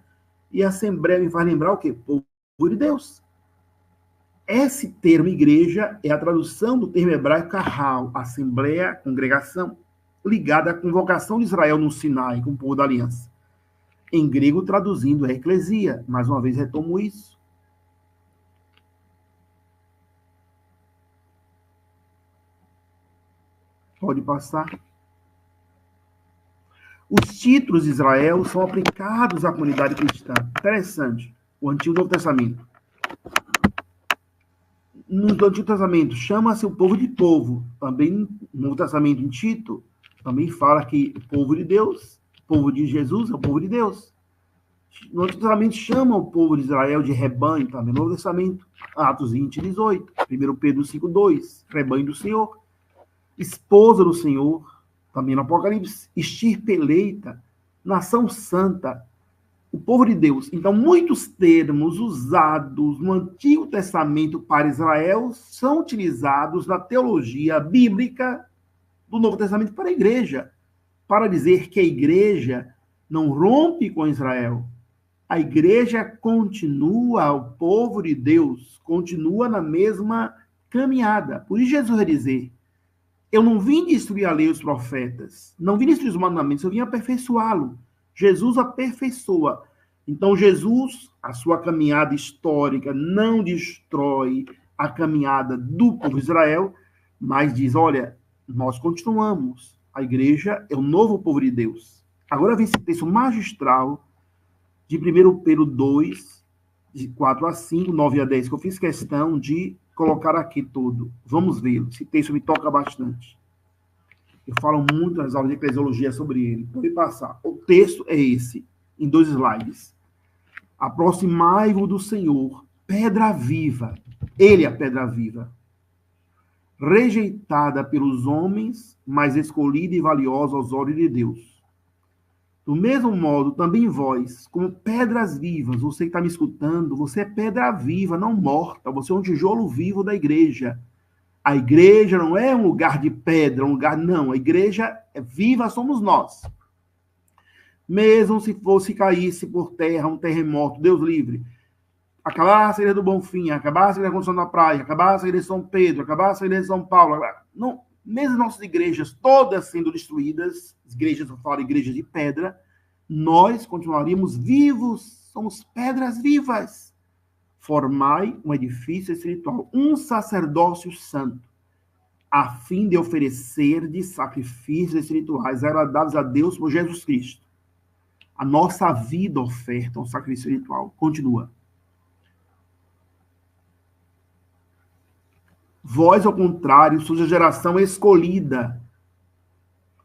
E a assembleia me faz lembrar o quê? Povo de Deus. Esse termo igreja é a tradução do termo hebraico kahal, assembleia, congregação, ligada à convocação de Israel no Sinai, com o povo da aliança. Em grego, traduzindo, é eclesia. Mais uma vez, retomo isso. Pode passar. Os títulos de Israel são aplicados à comunidade cristã. Interessante. O Antigo e o Novo Testamento. No Antigo Testamento, chama-se o povo de povo. Também, no Novo Testamento, em Tito, também fala que o povo de Deus, o povo de Jesus é o povo de Deus. No Antigo Testamento, chama o povo de Israel de rebanho, também no Novo Testamento, Atos 20, 18, 1 Pedro 5, 2, rebanho do Senhor, esposa do Senhor, também no Apocalipse, estirpe eleita, nação santa, o povo de Deus. Então, muitos termos usados no Antigo Testamento para Israel são utilizados na teologia bíblica do Novo Testamento para a igreja, para dizer que a igreja não rompe com Israel. A igreja continua, o povo de Deus continua na mesma caminhada. Por isso Jesus vai dizer: eu não vim destruir a lei e os profetas, não vim destruir os mandamentos, eu vim aperfeiçoá-lo. Jesus aperfeiçoa. Então, Jesus, a sua caminhada histórica, não destrói a caminhada do povo de Israel, mas diz: olha, nós continuamos. A igreja é o novo povo de Deus. Agora vem esse texto magistral de 1 Pedro 2, de 4 a 5, 9 a 10, que eu fiz questão de colocar aqui todo. Vamos vê-lo. Esse texto me toca bastante. Eu falo muito nas aulas de eclesiologia sobre ele. Pode passar. O texto é esse, em 2 slides. Aproximai-vos do Senhor, pedra viva. Ele é a pedra viva. Rejeitada pelos homens, mas escolhida e valiosa aos olhos de Deus. Do mesmo modo, também vós, como pedras vivas, você que está me escutando, você é pedra viva, não morta. Você é um tijolo vivo da igreja. A igreja não é um lugar de pedra, um lugar... Não, a igreja é viva, somos nós. Mesmo se fosse caísse por terra um terremoto, Deus livre, acabasse a igreja do Bonfim, acabasse a igreja da Condição da Praia, acabasse a igreja de São Pedro, acabasse a igreja de São Paulo, não, mesmo nossas igrejas todas sendo destruídas, igrejas, eu falo igrejas de pedra, nós continuaríamos vivos, somos pedras vivas. Formai um edifício espiritual, um sacerdócio santo, a fim de oferecer de sacrifícios espirituais agradáveis a Deus por Jesus Cristo. A nossa vida oferta um sacrifício espiritual. Continua. Vós, ao contrário, sois a geração escolhida.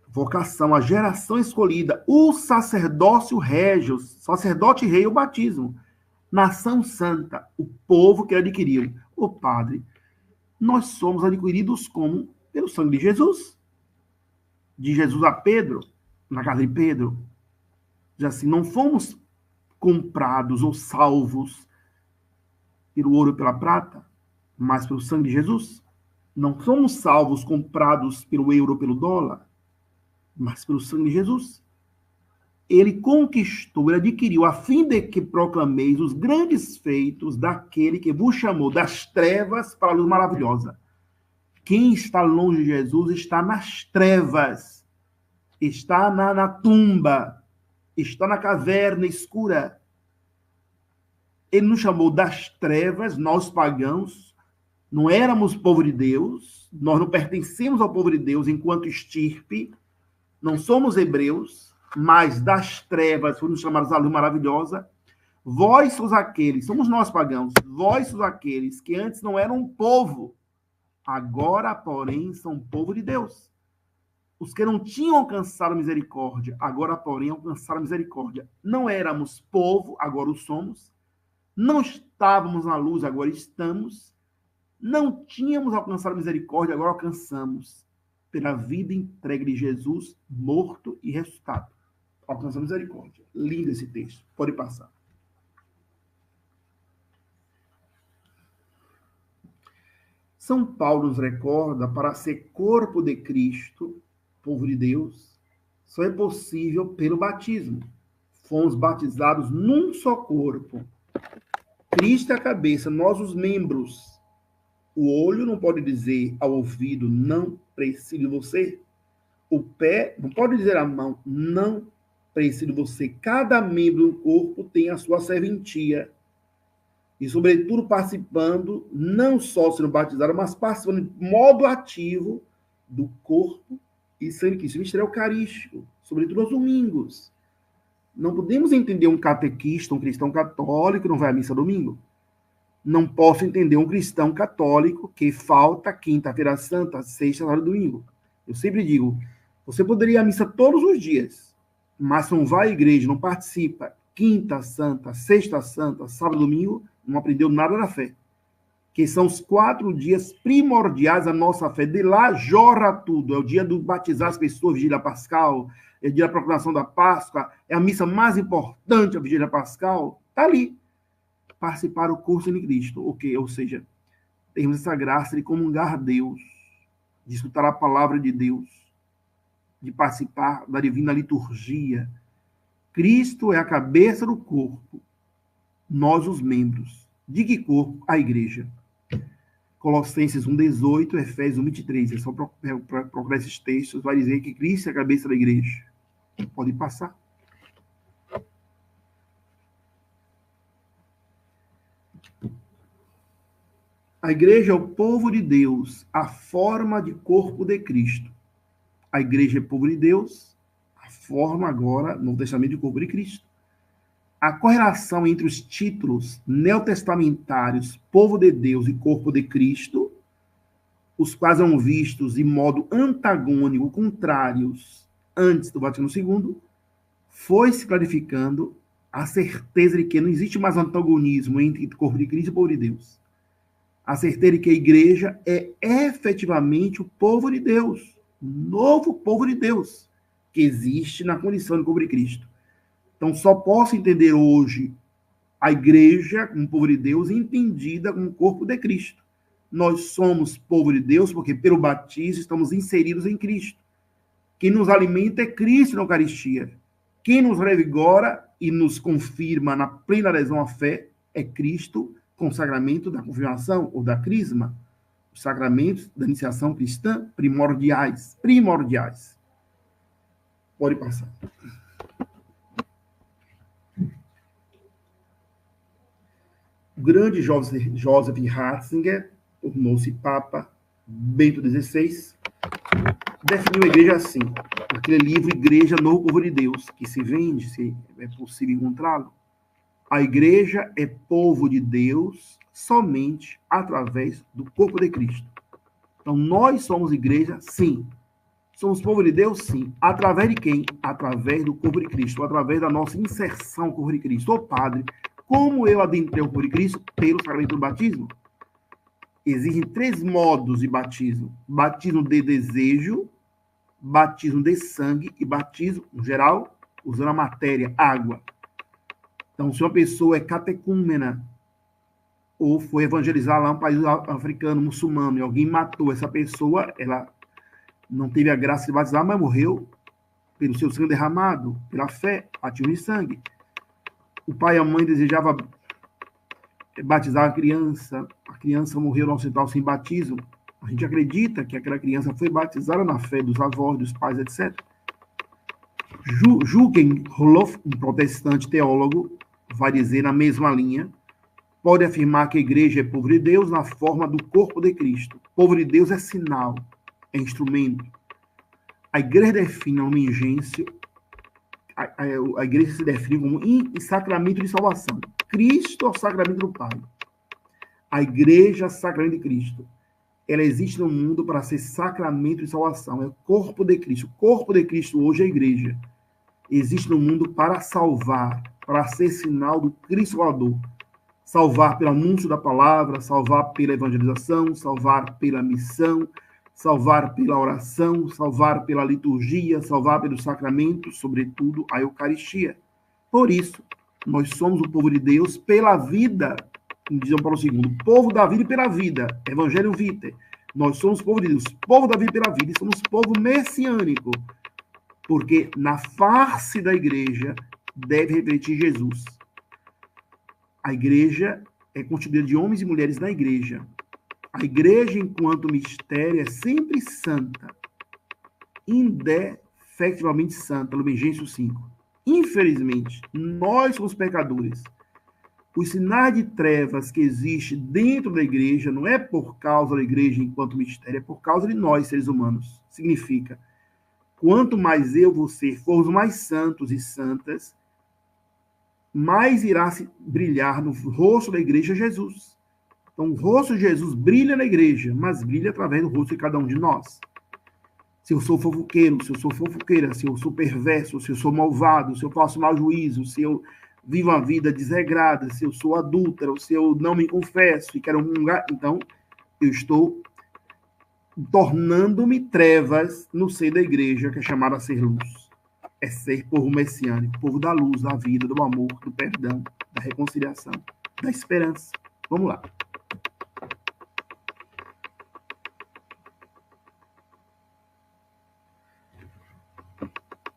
Vocação, a geração escolhida. O sacerdócio régio, sacerdote rei, o batismo. Nação santa, o povo que adquiriu. O Padre, nós somos adquiridos como? Pelo sangue de Jesus. De Jesus a Pedro, na casa de Pedro. Diz assim, não fomos comprados ou salvos pelo ouro e pela prata, mas pelo sangue de Jesus. Não somos salvos comprados pelo euro ou pelo dólar, mas pelo sangue de Jesus. Ele conquistou, ele adquiriu, a fim de que proclameis os grandes feitos daquele que vos chamou das trevas para a luz maravilhosa. Quem está longe de Jesus está nas trevas, está na tumba, está na caverna escura. Ele nos chamou das trevas, nós pagãos, não éramos povo de Deus, nós não pertencemos ao povo de Deus enquanto estirpe, não somos hebreus, mas das trevas fomos chamados à luz maravilhosa. Vós sois aqueles, somos nós pagãos, vós sois aqueles que antes não eram um povo, agora, porém, são povo de Deus. Os que não tinham alcançado a misericórdia, agora, porém, alcançaram a misericórdia. Não éramos povo, agora o somos. Não estávamos na luz, agora estamos. Não tínhamos alcançado a misericórdia, agora alcançamos. Pela vida entregue de Jesus, morto e ressuscitado. Alcançamos a misericórdia. Lindo esse texto. Pode passar. São Paulo nos recorda, para ser corpo de Cristo, povo de Deus, só é possível pelo batismo. Fomos batizados num só corpo. Cristo é a cabeça, nós os membros. O olho não pode dizer ao ouvido, não preciso de você. O pé não pode dizer à mão, não preciso de você. Cada membro do corpo tem a sua serventia. E, sobretudo, participando, não só sendo batizado, mas participando de modo ativo do corpo e sangue de Cristo. O mistério eucarístico, sobretudo aos domingos. Não podemos entender um catequista, um cristão católico que não vai à missa domingo. Não posso entender um cristão católico que falta quinta-feira santa, sexta, sábado e domingo. Eu sempre digo, você poderia ir à missa todos os dias, mas não vai à igreja, não participa, quinta santa, sexta santa, sábado e domingo, não aprendeu nada da fé. Que são os 4 dias primordiais da nossa fé. De lá jorra tudo. É o dia do batizar as pessoas, Vigília Pascal, é o dia da proclamação da Páscoa, é a missa mais importante, a Vigília Pascal. Está ali. Participar do curso de Cristo. Okay? Ou seja, temos essa graça de comungar a Deus, de escutar a palavra de Deus, de participar da divina liturgia. Cristo é a cabeça do corpo, nós os membros. De que corpo? A igreja. Colossenses 1,18, Efésios 1,23. É só procurar esses textos, vai dizer que Cristo é a cabeça da igreja. Pode passar. A igreja é o povo de Deus, a forma de corpo de Cristo. A igreja é povo de Deus, a forma agora, no Testamento, de corpo de Cristo. A correlação entre os títulos neotestamentários, povo de Deus e corpo de Cristo, os quais são vistos de modo antagônico, contrários, antes do Vaticano II, foi se clarificando a certeza de que não existe mais antagonismo entre o corpo de Cristo e o povo de Deus. A certeza de que a igreja é efetivamente o povo de Deus, o novo povo de Deus, que existe na condição do corpo de Cristo. Então, só posso entender hoje a igreja como povo de Deus entendida como corpo de Cristo. Nós somos povo de Deus porque, pelo batismo, estamos inseridos em Cristo. Quem nos alimenta é Cristo na Eucaristia. Quem nos revigora e nos confirma na plena adesão à fé é Cristo, com o sacramento da confirmação ou da crisma. Os sacramentos da iniciação cristã primordiais. Primordiais. Pode passar. O grande Joseph Ratzinger, tornou-se Papa Bento XVI, definiu a igreja assim, naquele livro Igreja, Novo Povo de Deus, que se vende, se é possível encontrá-lo. A igreja é povo de Deus somente através do corpo de Cristo. Então, nós somos igreja, sim. Somos povo de Deus, sim. Através de quem? Através do corpo de Cristo, através da nossa inserção no corpo de Cristo. Ô Padre, como eu adentrei o corpo de Cristo? Pelo sacramento do batismo. Existem 3 modos de batismo. Batismo de desejo, batismo de sangue e batismo, no geral, usando a matéria, água. Então, se uma pessoa é catecúmena, ou foi evangelizar lá um país africano, muçulmano, e alguém matou essa pessoa, ela não teve a graça de batizar, mas morreu pelo seu sangue derramado, pela fé, batismo de sangue. O pai e a mãe desejavam batizar a criança morreu no hospital sem batismo. A gente acredita que aquela criança foi batizada na fé dos avós, dos pais, etc. Jürgen Roloff, um protestante teólogo, vai dizer na mesma linha, pode afirmar que a igreja é povo de Deus na forma do corpo de Cristo. Povo de Deus é sinal, é instrumento. A igreja define a lumingência, a igreja se define como sacramento de salvação. Cristo é o sacramento do Pai. A igreja é o sacramento de Cristo. Ela existe no mundo para ser sacramento de salvação. É o corpo de Cristo. O corpo de Cristo hoje é a igreja. Existe no mundo para salvar, para ser sinal do Cristo Salvador. Salvar pelo anúncio da palavra, salvar pela evangelização, salvar pela missão, salvar pela oração, salvar pela liturgia, salvar pelo sacramento, sobretudo a Eucaristia. Por isso, nós somos o povo de Deus pela vida, diz João Paulo II, povo da vida e pela vida, Evangelho Vitae. Nós somos o povo de Deus, povo da vida e pela vida, e somos povo messiânico, porque na face da igreja deve refletir Jesus. A igreja é constituída de homens e mulheres na igreja. A igreja, enquanto mistério, é sempre santa, indefectivamente santa, Lumen Gentium 5. Infelizmente, nós somos pecadores. Os sinais de trevas que existem dentro da igreja não é por causa da igreja enquanto mistério, é por causa de nós, seres humanos. Significa, quanto mais eu, você, formos mais santos e santas, mais irá se brilhar no rosto da igreja Jesus. Então, o rosto de Jesus brilha na igreja, mas brilha através do rosto de cada um de nós. Se eu sou fofoqueiro, se eu sou fofoqueira, se eu sou perverso, se eu sou malvado, se eu faço mau juízo, se eu vivo uma vida desregrada, se eu sou adúltero, se eu não me confesso e quero um lugar, então eu estou tornando-me trevas no seio da igreja, que é chamada a ser luz. É ser povo messiânico, povo da luz, da vida, do amor, do perdão, da reconciliação, da esperança. Vamos lá.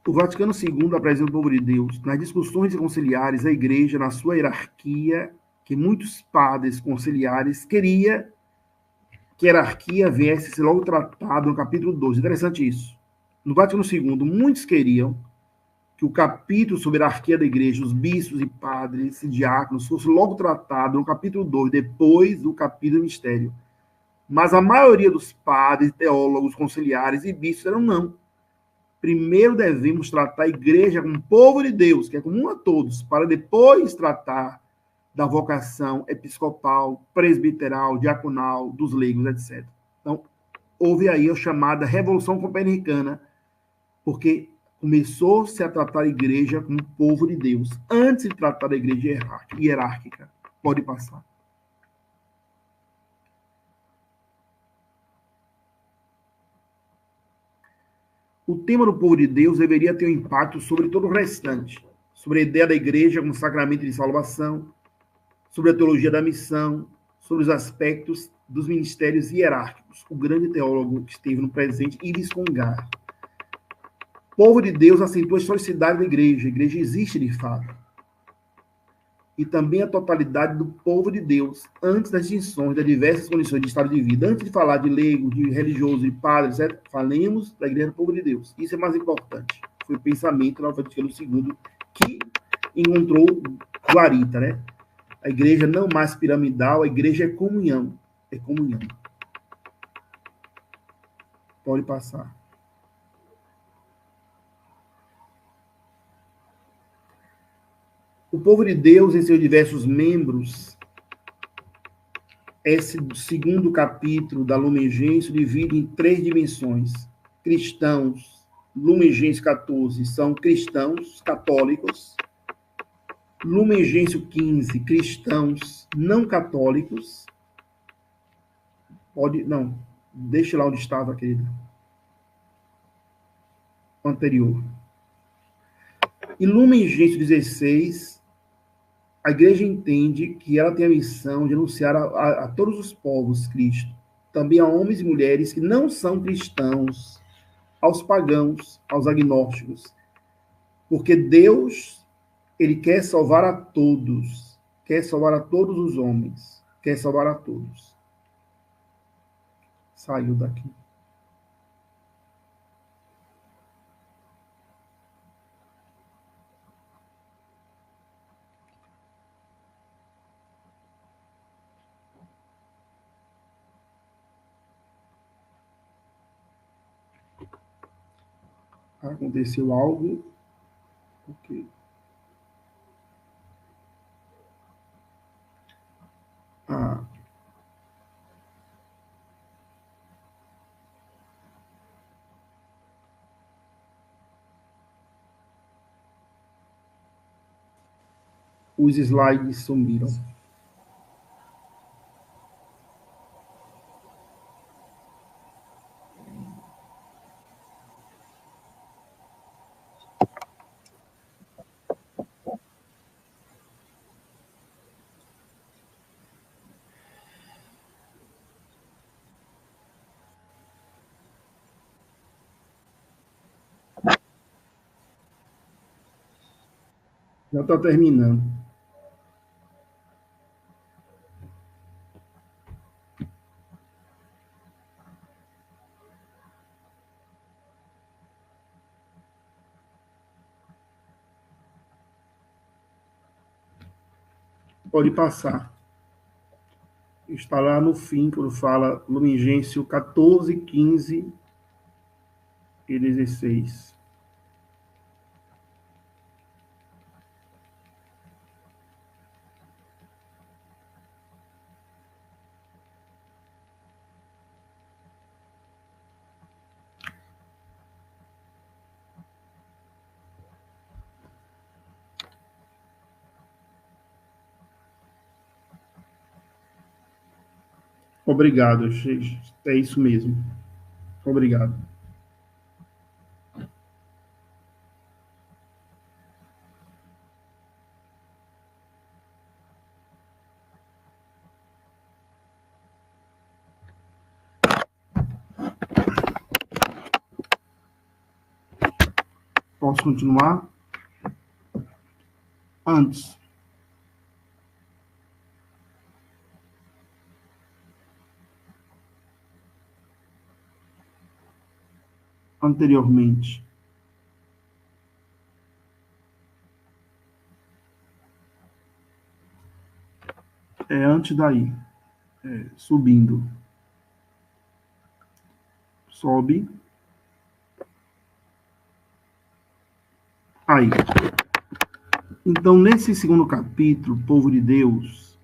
O Vaticano II apresenta o povo de Deus nas discussões conciliares, a igreja, na sua hierarquia, que muitos padres conciliares queria que a hierarquia viesse ser logo tratada no capítulo 12. Interessante isso. No Vaticano II, muitos queriam que o capítulo sobre a hierarquia da igreja, os bispos e padres e diáconos, fosse logo tratado no capítulo 2, depois do capítulo do mistério. Mas a maioria dos padres, teólogos, conciliares e bispos eram não. Primeiro devemos tratar a igreja como povo de Deus, que é comum a todos, para depois tratar da vocação episcopal, presbiteral, diaconal, dos leigos, etc. Então, houve aí a chamada Revolução Copernicana, porque começou-se a tratar a igreja como povo de Deus, antes de tratar a igreja hierárquica. Pode passar. O tema do povo de Deus deveria ter um impacto sobre todo o restante, sobre a ideia da igreja como sacramento de salvação, sobre a teologia da missão, sobre os aspectos dos ministérios hierárquicos. O grande teólogo que esteve no presente, Yves Congar. O povo de Deus acentua a historicidade da igreja. A igreja existe de fato. E também a totalidade do povo de Deus, antes das distinções das diversas condições de estado de vida. Antes de falar de leigo, de religioso, de padre, etc., falemos da igreja do povo de Deus. Isso é mais importante. Foi o pensamento do Vaticano II que encontrou guarita, né? A igreja não mais piramidal, a igreja é comunhão. É comunhão. Pode passar. O povo de Deus, em seus diversos membros, esse segundo capítulo da Lumen Gentium divide em 3 dimensões. Cristãos, Lumen Gentium 14, são cristãos católicos. Lumen Gentium 15, cristãos não católicos. Não, deixa lá onde estava, querida. Anterior. E Lumen Gentium 16, a igreja entende que ela tem a missão de anunciar a todos os povos Cristo, também a homens e mulheres que não são cristãos, aos pagãos, aos agnósticos, porque Deus, ele quer salvar a todos os homens, quer salvar a todos. Saiu daqui. Aconteceu algo. Ok. Ah. Os slides sumiram. Já está terminando. Pode passar. Está lá no fim, quando fala Lumen Gentium 14, 15 e 16. Obrigado, é isso mesmo. Obrigado. Posso continuar? Antes. Anteriormente. Antes daí. Subindo. Sobe. Aí. Então, nesse segundo capítulo, Povo de Deus,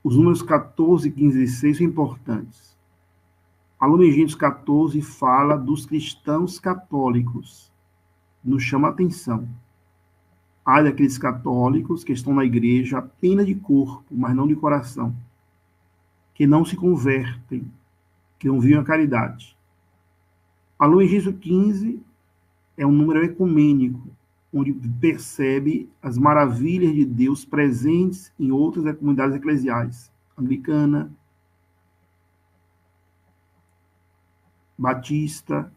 os números 14, 15 e 16 são importantes. A Lumen Gentium 14 fala dos cristãos católicos. Nos chama a atenção. Há daqueles católicos que estão na igreja apenas de corpo, mas não de coração, que não se convertem, que não vivem a caridade. A Lumen Gentium 15 é um número ecumênico, onde percebe as maravilhas de Deus presentes em outras comunidades eclesiais, anglicana, batista,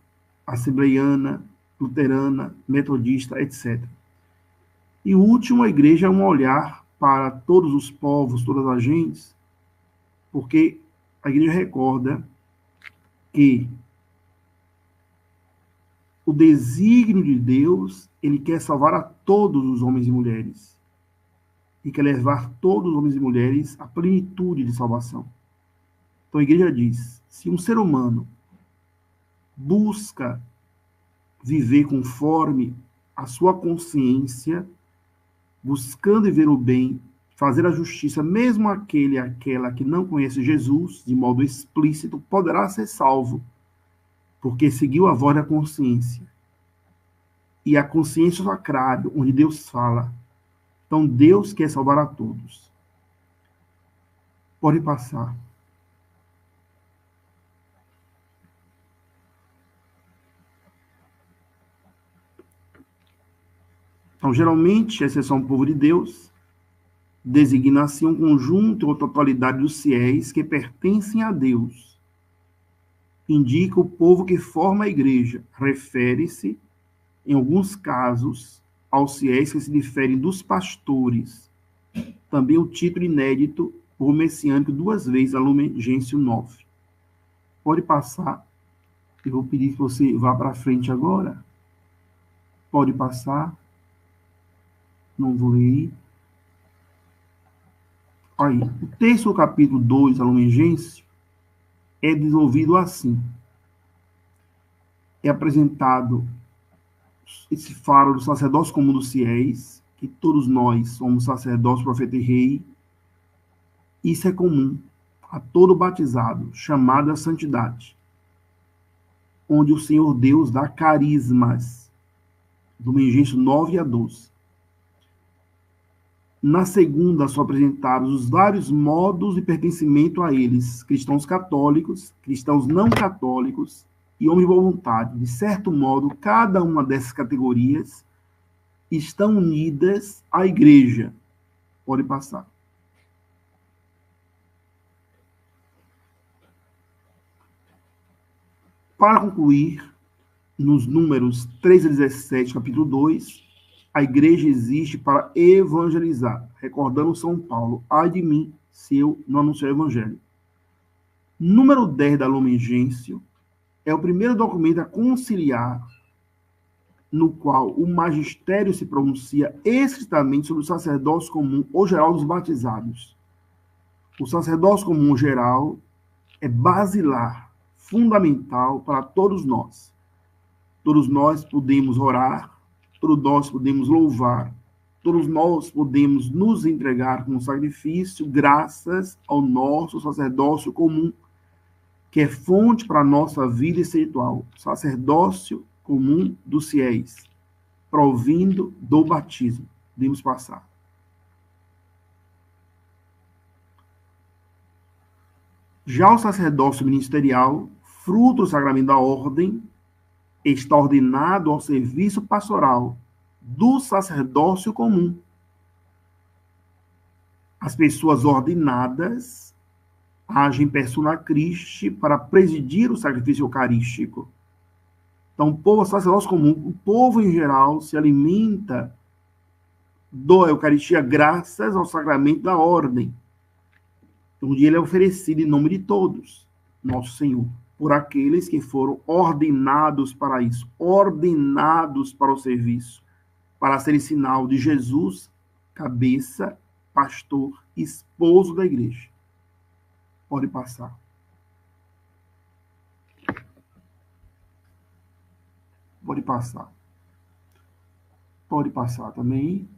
assembleiana, luterana, metodista, etc. E o último, a igreja é um olhar para todos os povos, todas as gentes, porque a igreja recorda que o desígnio de Deus, ele quer salvar a todos os homens e mulheres. E quer levar todos os homens e mulheres à plenitude de salvação. Então a igreja diz, se um ser humano busca viver conforme a sua consciência, buscando viver o bem, fazer a justiça, mesmo aquele e aquela que não conhece Jesus, de modo explícito, poderá ser salvo, porque seguiu a voz da consciência. E a consciência é o sacrário, onde Deus fala. Então, Deus quer salvar a todos. Pode passar. Então, geralmente, a exceção do povo de Deus, designa assim um conjunto ou totalidade dos fiéis que pertencem a Deus. Indica o povo que forma a igreja. Refere-se, em alguns casos, aos fiéis que se diferem dos pastores. Também o título inédito, o messiânico, 2 vezes, a Lumen Gentium 9. Pode passar. Eu vou pedir que você vá para frente agora. Pode passar. Não vou ler. Aí, o texto do capítulo 2, a Lumen Gentium, é desenvolvido assim. É apresentado esse faro do sacerdócio comum dos fiéis, que todos nós somos sacerdotes, profeta e rei. Isso é comum a todo batizado, chamado à santidade, onde o Senhor Deus dá carismas, do Lumen Gentium 9 a 12. Na segunda, são apresentados os vários modos de pertencimento a eles, cristãos católicos, cristãos não católicos e homens de boa vontade. De certo modo, cada uma dessas categorias estão unidas à igreja. Pode passar. Para concluir, nos números 3 a 17, capítulo 2, a igreja existe para evangelizar. Recordando São Paulo, ai de mim, se eu não anunciar o evangelho. Número 10 da Lumen Gentium é o primeiro documento a conciliar, no qual o magistério se pronuncia explicitamente sobre o sacerdócio comum ou geral dos batizados. O sacerdócio comum geral é basilar, fundamental para todos nós. Todos nós podemos orar, todos nós podemos louvar, todos nós podemos nos entregar como sacrifício, graças ao nosso sacerdócio comum, que é fonte para a nossa vida espiritual, sacerdócio comum dos fiéis, provindo do batismo. Podemos passar. Já o sacerdócio ministerial, fruto do sacramento da ordem, está ordenado ao serviço pastoral do sacerdócio comum. As pessoas ordenadas agem persona Christi para presidir o sacrifício eucarístico. Então, o povo sacerdócio comum, o povo em geral, se alimenta da Eucaristia graças ao sacramento da ordem, onde ele é oferecido em nome de todos, nosso Senhor, por aqueles que foram ordenados para isso, ordenados para o serviço, para serem sinal de Jesus, cabeça, pastor, esposo da igreja. Pode passar. Pode passar. Pode passar também.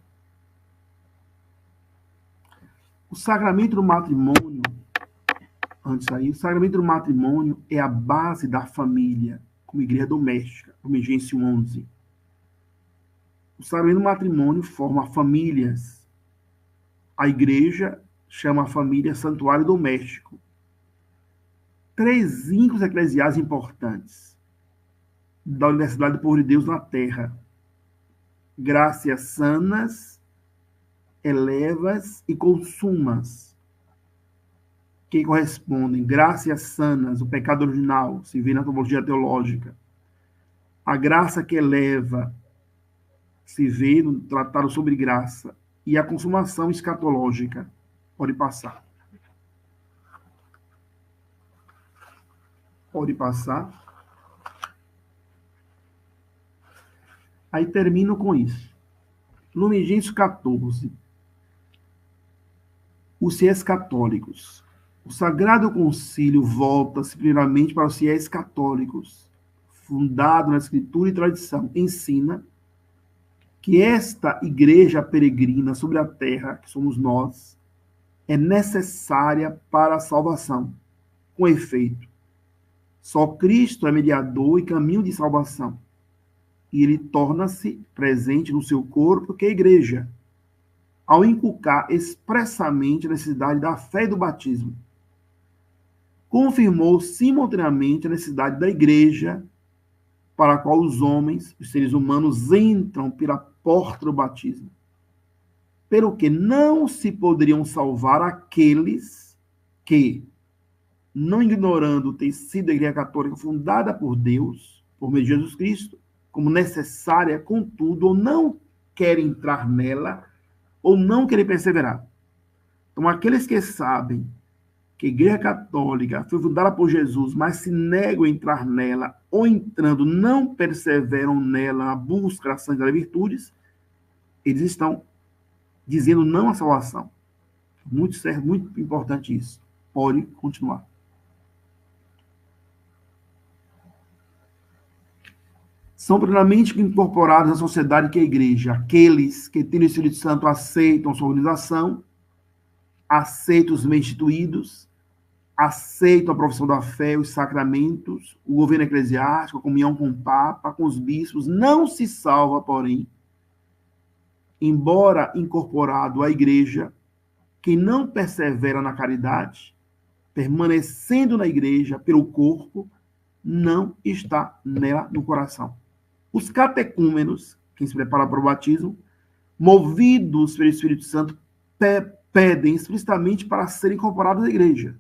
O sacramento do matrimônio, antes aí, o sacramento do matrimônio é a base da família, como igreja doméstica, Lumen Gentium 11. O sacramento do matrimônio forma famílias. A igreja chama a família santuário doméstico. 3 vínculos eclesiais importantes da Universidade do Povo de Deus na Terra. Graças sanas, elevas e consumas, que correspondem, graças sanas, o pecado original, se vê na teologia teológica. A graça que eleva, se vê no tratado sobre graça. E a consumação escatológica. Pode passar. Pode passar. Aí termino com isso. Lumen Gentium 14. Os fiéis católicos. O Sagrado Concílio volta-se primeiramente para os fiéis católicos, fundado na Escritura e tradição. Ensina que esta igreja peregrina sobre a terra, que somos nós, é necessária para a salvação. Com efeito, só Cristo é mediador e caminho de salvação. E ele torna-se presente no seu corpo, que é a igreja, ao inculcar expressamente a necessidade da fé e do batismo. Confirmou simultaneamente a necessidade da igreja, para a qual os homens, os seres humanos, entram pela porta do batismo. pelo que não se poderiam salvar aqueles que, não ignorando ter sido a Igreja Católica fundada por Deus, por meio de Jesus Cristo, como necessária, contudo, ou não querem entrar nela, ou não querem perseverar. Então, aqueles que sabem que a Igreja Católica foi fundada por Jesus, mas se negam a entrar nela, ou entrando, não perseveram nela na busca das santas virtudes, eles estão dizendo não à salvação. Muito certo, muito importante isso. Pode continuar. São plenamente incorporados na sociedade que é a igreja. Aqueles que têm o Espírito Santo aceitam sua organização, aceitam os meios instituídos, aceitam a profissão da fé, os sacramentos, o governo eclesiástico, a comunhão com o Papa, com os bispos. Não se salva, porém, embora incorporado à igreja, quem não persevera na caridade, permanecendo na igreja pelo corpo, não está nela no coração. Os catecúmenos, quem se prepara para o batismo, movidos pelo Espírito Santo, pedem explicitamente para serem incorporados à igreja.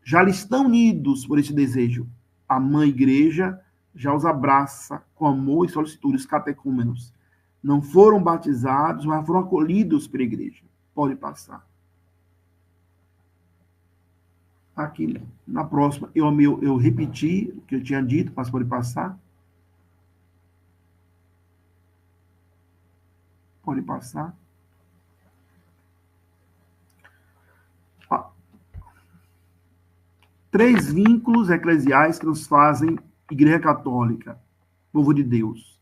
Já lhes estão unidos por esse desejo. A mãe igreja já os abraça com amor e solicitude, os catecúmenos. Não foram batizados, mas foram acolhidos pela igreja. Pode passar. Aqui, na próxima, eu repeti o que eu tinha dito, mas pode passar. Pode passar. Três vínculos eclesiais que nos fazem Igreja Católica, povo de Deus.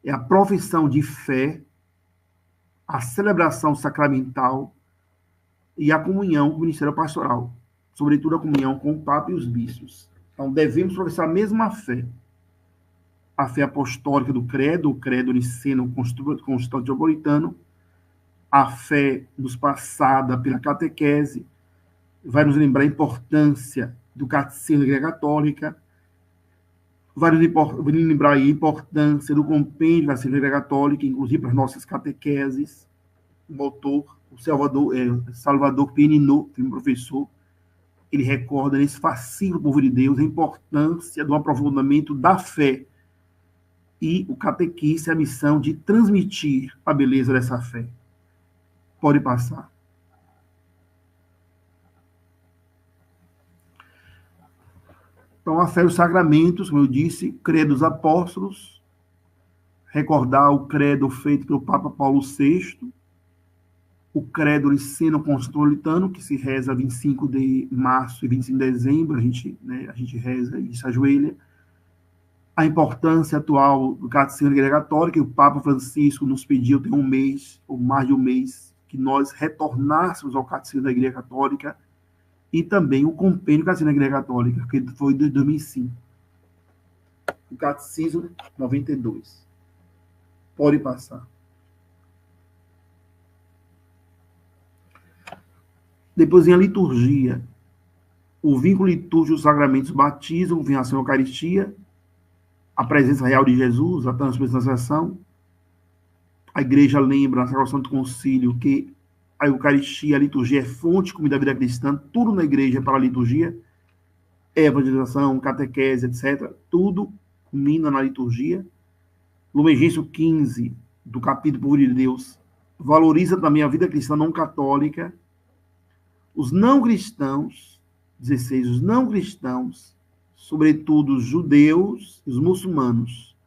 É a profissão de fé, a celebração sacramental e a comunhão com o ministério pastoral. Sobretudo a comunhão com o Papa e os bispos. Então, devemos professar a mesma fé. A fé apostólica do credo, o credo niceno-constantinopolitano, a fé nos passada pela catequese, vai nos lembrar a importância do catecismo da Igreja Católica, vai nos lembrar a importância do compêndio da Igreja Católica, inclusive para as nossas catequeses. O autor, o Salvador Pininot, que é um professor, ele recorda nesse fascínio do povo de Deus a importância do aprofundamento da fé. E o catequista é a missão de transmitir a beleza dessa fé. Pode passar. Então, a fé e os sacramentos, como eu disse, credo dos apóstolos, recordar o credo feito pelo Papa Paulo VI, o credo niceno-constantinopolitano, que se reza 25 de março e 25 de dezembro, a gente reza e se ajoelha, a importância atual do Catecismo da Igreja Católica, e o Papa Francisco nos pediu, tem um mês, ou mais de um mês, que nós retornássemos ao Catecismo da Igreja Católica, e também o compêndio do Catecismo da Igreja Católica, que foi de 2005. O Catecismo 92. Pode passar. Depois vem a liturgia. O vínculo litúrgico dos sacramentos batismo, convenção e Eucaristia, a presença real de Jesus, a transubstanciação. A igreja lembra, na Sagrada do Concílio, que a Eucaristia, a liturgia é fonte comum da vida cristã, tudo na igreja é para a liturgia, evangelização, catequese, etc. Tudo culmina na liturgia. Lumen Gentium 15, do capítulo Povo de Deus, valoriza também a vida cristã não católica. Os não cristãos, 16, os não cristãos, sobretudo os judeus e os muçulmanos,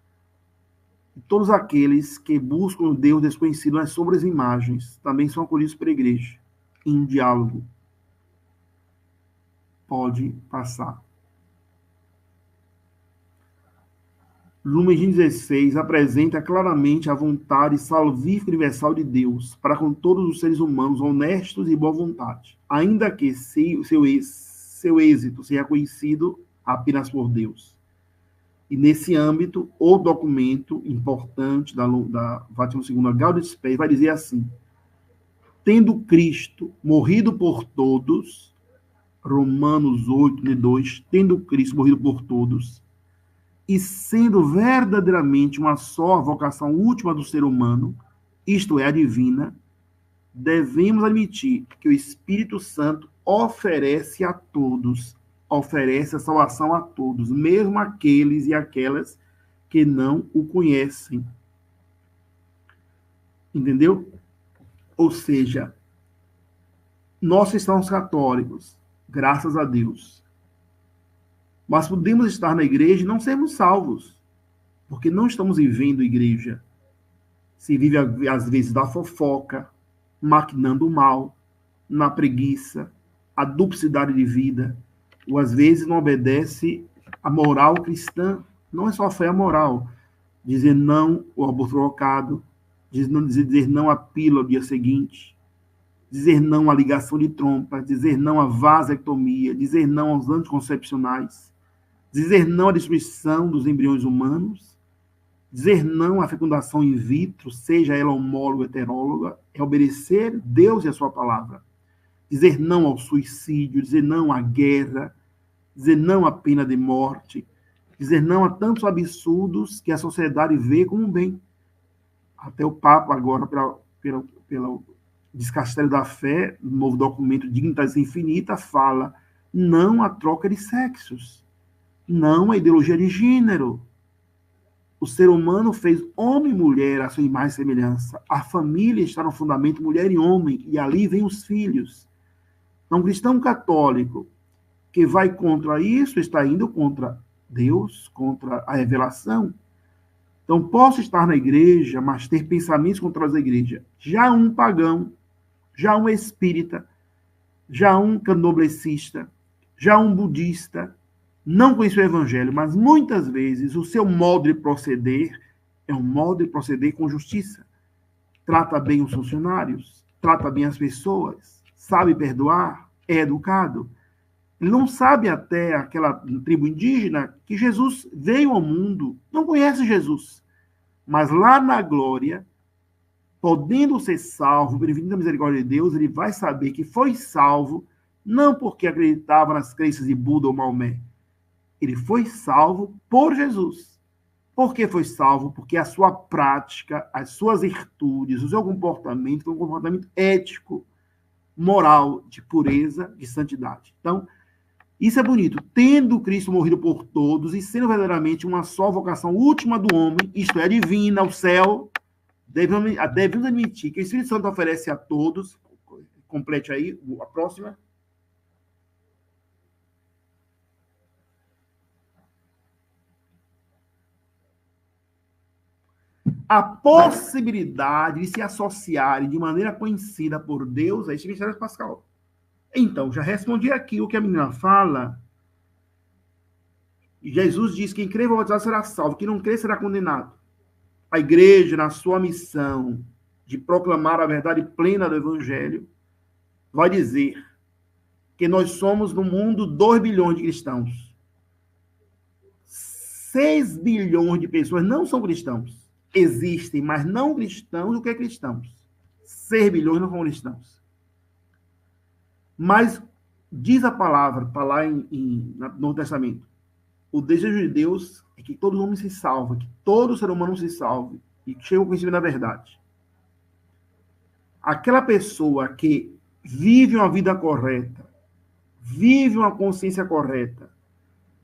e todos aqueles que buscam o Deus desconhecido nas sombras imagens, também são acolhidos pela igreja, em diálogo. Pode passar. Lumen Gentium 16 apresenta claramente a vontade salvífica universal de Deus para com todos os seres humanos honestos e boa vontade, ainda que seu êxito seja conhecido apenas por Deus. E nesse âmbito, o documento importante da Vaticano II, Gaudium et Spes, vai dizer assim: tendo Cristo morrido por todos, Romanos 8:2, tendo Cristo morrido por todos, e sendo verdadeiramente uma só vocação última do ser humano, isto é, a divina, devemos admitir que o Espírito Santo oferece a todos, oferece a salvação a todos, mesmo aqueles e aquelas que não o conhecem. Entendeu? Ou seja, nós cristãos católicos, graças a Deus, mas podemos estar na igreja e não sermos salvos, porque não estamos vivendo igreja. Se vive, às vezes, da fofoca, maquinando o mal, na preguiça, a duplicidade de vida, ou às vezes não obedece à moral cristã. Não é só a fé, a moral. Dizer não ao aborto provocado, dizer não à pílula no dia seguinte, dizer não à ligação de trompas, dizer não à vasectomia, dizer não aos anticoncepcionais, dizer não à destruição dos embriões humanos, dizer não à fecundação in vitro, seja ela homóloga ou heteróloga, é obedecer Deus e a sua palavra. Dizer não ao suicídio, dizer não à guerra, dizer não à pena de morte, dizer não a tantos absurdos que a sociedade vê como um bem. Até o Papa, agora, pelo Descastério da Fé, no novo documento Dignidade Infinita, fala não à troca de sexos, não à ideologia de gênero. O ser humano fez homem e mulher à sua imagem e semelhança. A família está no fundamento mulher e homem, e ali vem os filhos. Então, um cristão católico que vai contra isso está indo contra Deus, contra a revelação. Então, posso estar na igreja, mas ter pensamentos contrários à igreja. Já um pagão, já um espírita, já um candomblessista, já um budista, não conhece o evangelho, mas muitas vezes o seu modo de proceder é um modo de proceder com justiça. Trata bem os funcionários, trata bem as pessoas, sabe perdoar, é educado. Ele não sabe até aquela tribo indígena que Jesus veio ao mundo, não conhece Jesus, mas lá na glória, podendo ser salvo, bem-vindo à misericórdia de Deus, ele vai saber que foi salvo, não porque acreditava nas crenças de Buda ou Maomé. Ele foi salvo por Jesus. Por que foi salvo? Porque a sua prática, as suas virtudes, o seu comportamento foi um comportamento ético, moral, de pureza, de santidade. Então, isso é bonito. Tendo Cristo morrido por todos e sendo verdadeiramente uma só vocação última do homem, isto é, divina, o céu, devemos admitir que o Espírito Santo oferece a todos. Complete aí a próxima. A possibilidade de se associarem de maneira conhecida por Deus a este mistério pascal. Então, já respondi aqui o que a menina fala. Jesus diz que quem crê e batizado será salvo, quem não crê será condenado. A igreja, na sua missão de proclamar a verdade plena do evangelho, vai dizer que nós somos no mundo 2 bilhões de cristãos. 6 bilhões de pessoas não são cristãos. Existem, mas não cristãos do que cristãos. 6 bilhões não são cristãos. Mas diz a palavra, para lá no Novo Testamento, o desejo de Deus é que todo homem se salve, que todo ser humano se salve e chegue ao conhecimento da verdade. Aquela pessoa que vive uma vida correta, vive uma consciência correta,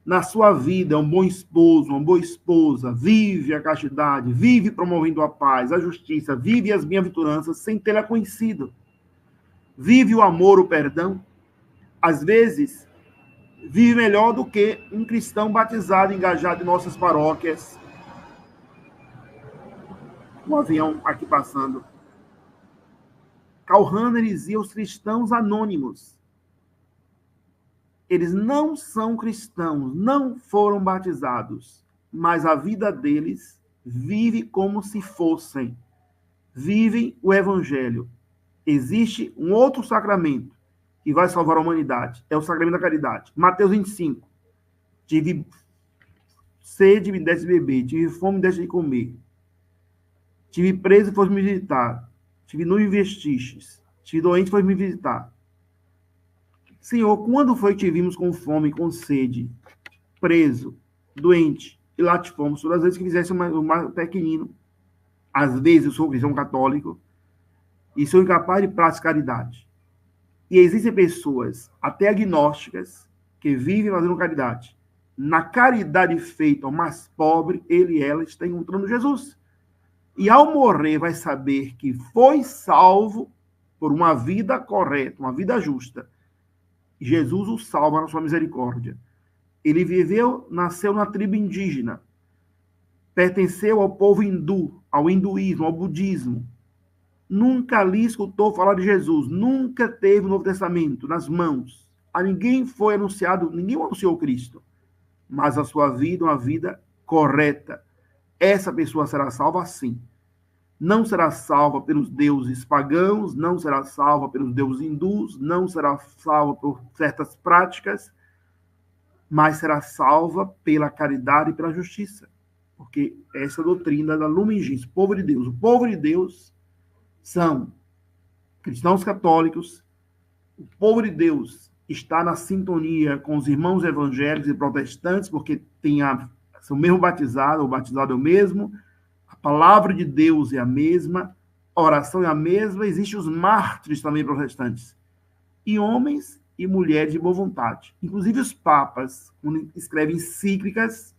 na sua vida é um bom esposo, uma boa esposa, vive a castidade, vive promovendo a paz, a justiça, vive as bem-aventuranças sem tê-la conhecido. Vive o amor, o perdão. Às vezes, vive melhor do que um cristão batizado, engajado em nossas paróquias. Um avião aqui passando. Karl Rahner dizia os cristãos anônimos. Eles não são cristãos, não foram batizados, mas a vida deles vive como se fossem. Vivem o evangelho. Existe um outro sacramento que vai salvar a humanidade. É o sacramento da caridade. Mateus 25. Tive sede, me desse de beber. Tive fome, me desse de comer. Tive preso, fosse me visitar. Tive nu e vestistes. Tive doente, fosse me visitar. Senhor, quando foi que te vimos com fome, com sede, preso, doente, e lá te fomos? Todas as vezes que fizesse um mais pequenino. Às vezes eu sou cristão católico. e são incapazes de praticar caridade. E existem pessoas, até agnósticas, que vivem fazendo caridade. Na caridade feita ao mais pobre, ele e ela estão encontrando Jesus. E ao morrer, vai saber que foi salvo por uma vida correta, uma vida justa. Jesus o salva na sua misericórdia. Ele viveu, nasceu na tribo indígena, pertenceu ao povo hindu, ao hinduísmo, ao budismo. Nunca ali escutou falar de Jesus, nunca teve o Novo Testamento nas mãos. A ninguém foi anunciado, ninguém anunciou Cristo. Mas a sua vida é uma vida correta. Essa pessoa será salva sim. Não será salva pelos deuses pagãos, não será salva pelos deuses hindus, não será salva por certas práticas, mas será salva pela caridade e pela justiça. Porque essa é a doutrina da Lumen Gentium, o povo de Deus. O povo de Deus são cristãos católicos, o povo de Deus está na sintonia com os irmãos evangélicos e protestantes, porque são mesmo batizados, o batizado é o mesmo, a palavra de Deus é a mesma, a oração é a mesma, existem os mártires também protestantes, e homens e mulheres de boa vontade. Inclusive os papas, quando escrevem encíclicas,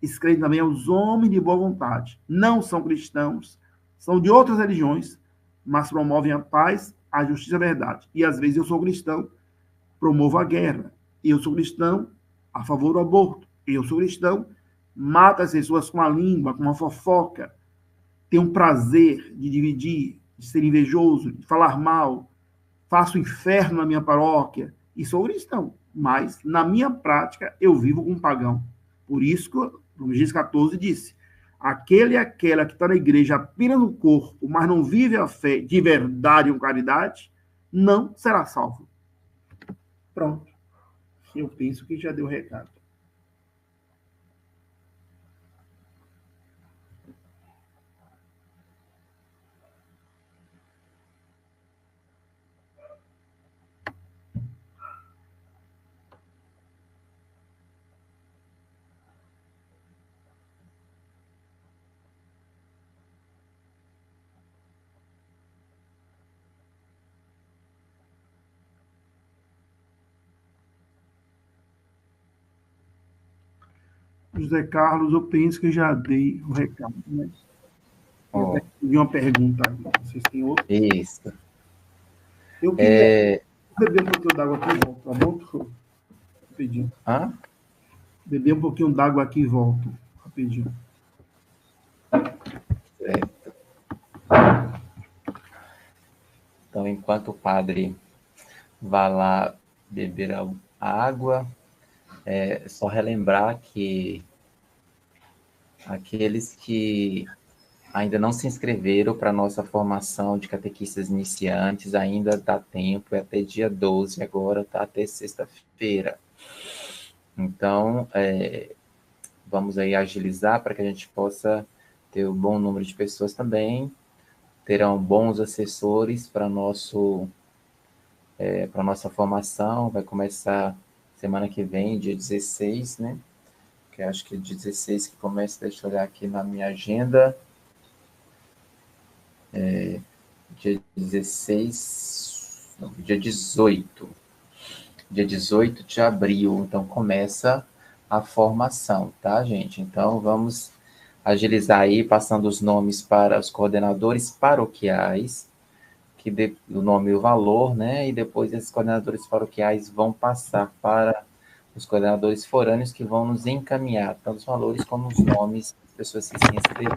escrevem também aos homens de boa vontade. Não são cristãos, são de outras religiões, mas promovem a paz, a justiça e a verdade. E às vezes eu sou cristão, promovo a guerra. Eu sou cristão a favor do aborto. Eu sou cristão, mato as pessoas com a língua, com uma fofoca. Tenho um prazer de dividir, de ser invejoso, de falar mal. Faço inferno na minha paróquia. E sou cristão. Mas, na minha prática, eu vivo como um pagão. Por isso que o Gênesis 14 disse: aquele e aquela que está na igreja apenas no corpo, mas não vive a fé de verdade e com caridade, não será salvo. Pronto. Eu penso que já deu recado. José Carlos, eu penso que já dei o recado, né? Eu vi uma pergunta aí. Vocês têm outra? Isso. Eu queria beber um pouquinho d'água aqui e volto, tá bom? Rapidinho. Beber um pouquinho d'água aqui e volto. Rapidinho. Certo. Então, enquanto o padre vai lá beber a água, só relembrar que aqueles que ainda não se inscreveram para a nossa formação de catequistas iniciantes, ainda dá tempo, é até dia 12 agora, tá até sexta-feira. Então, vamos aí agilizar para que a gente possa ter um bom número de pessoas também, terão bons assessores para nossa formação, vai começar semana que vem, dia 16, né? Que acho que é dia 16 que começa, deixa eu olhar aqui na minha agenda. Dia 16, não, dia 18. Dia 18 de abril, então começa a formação, tá, gente? Então vamos agilizar aí, passando os nomes para os coordenadores paroquiais, que o nome e o valor, né? E depois esses coordenadores paroquiais vão passar para os coordenadores forâneos, que vão nos encaminhar tanto os valores como os nomes das pessoas que se inscreveram.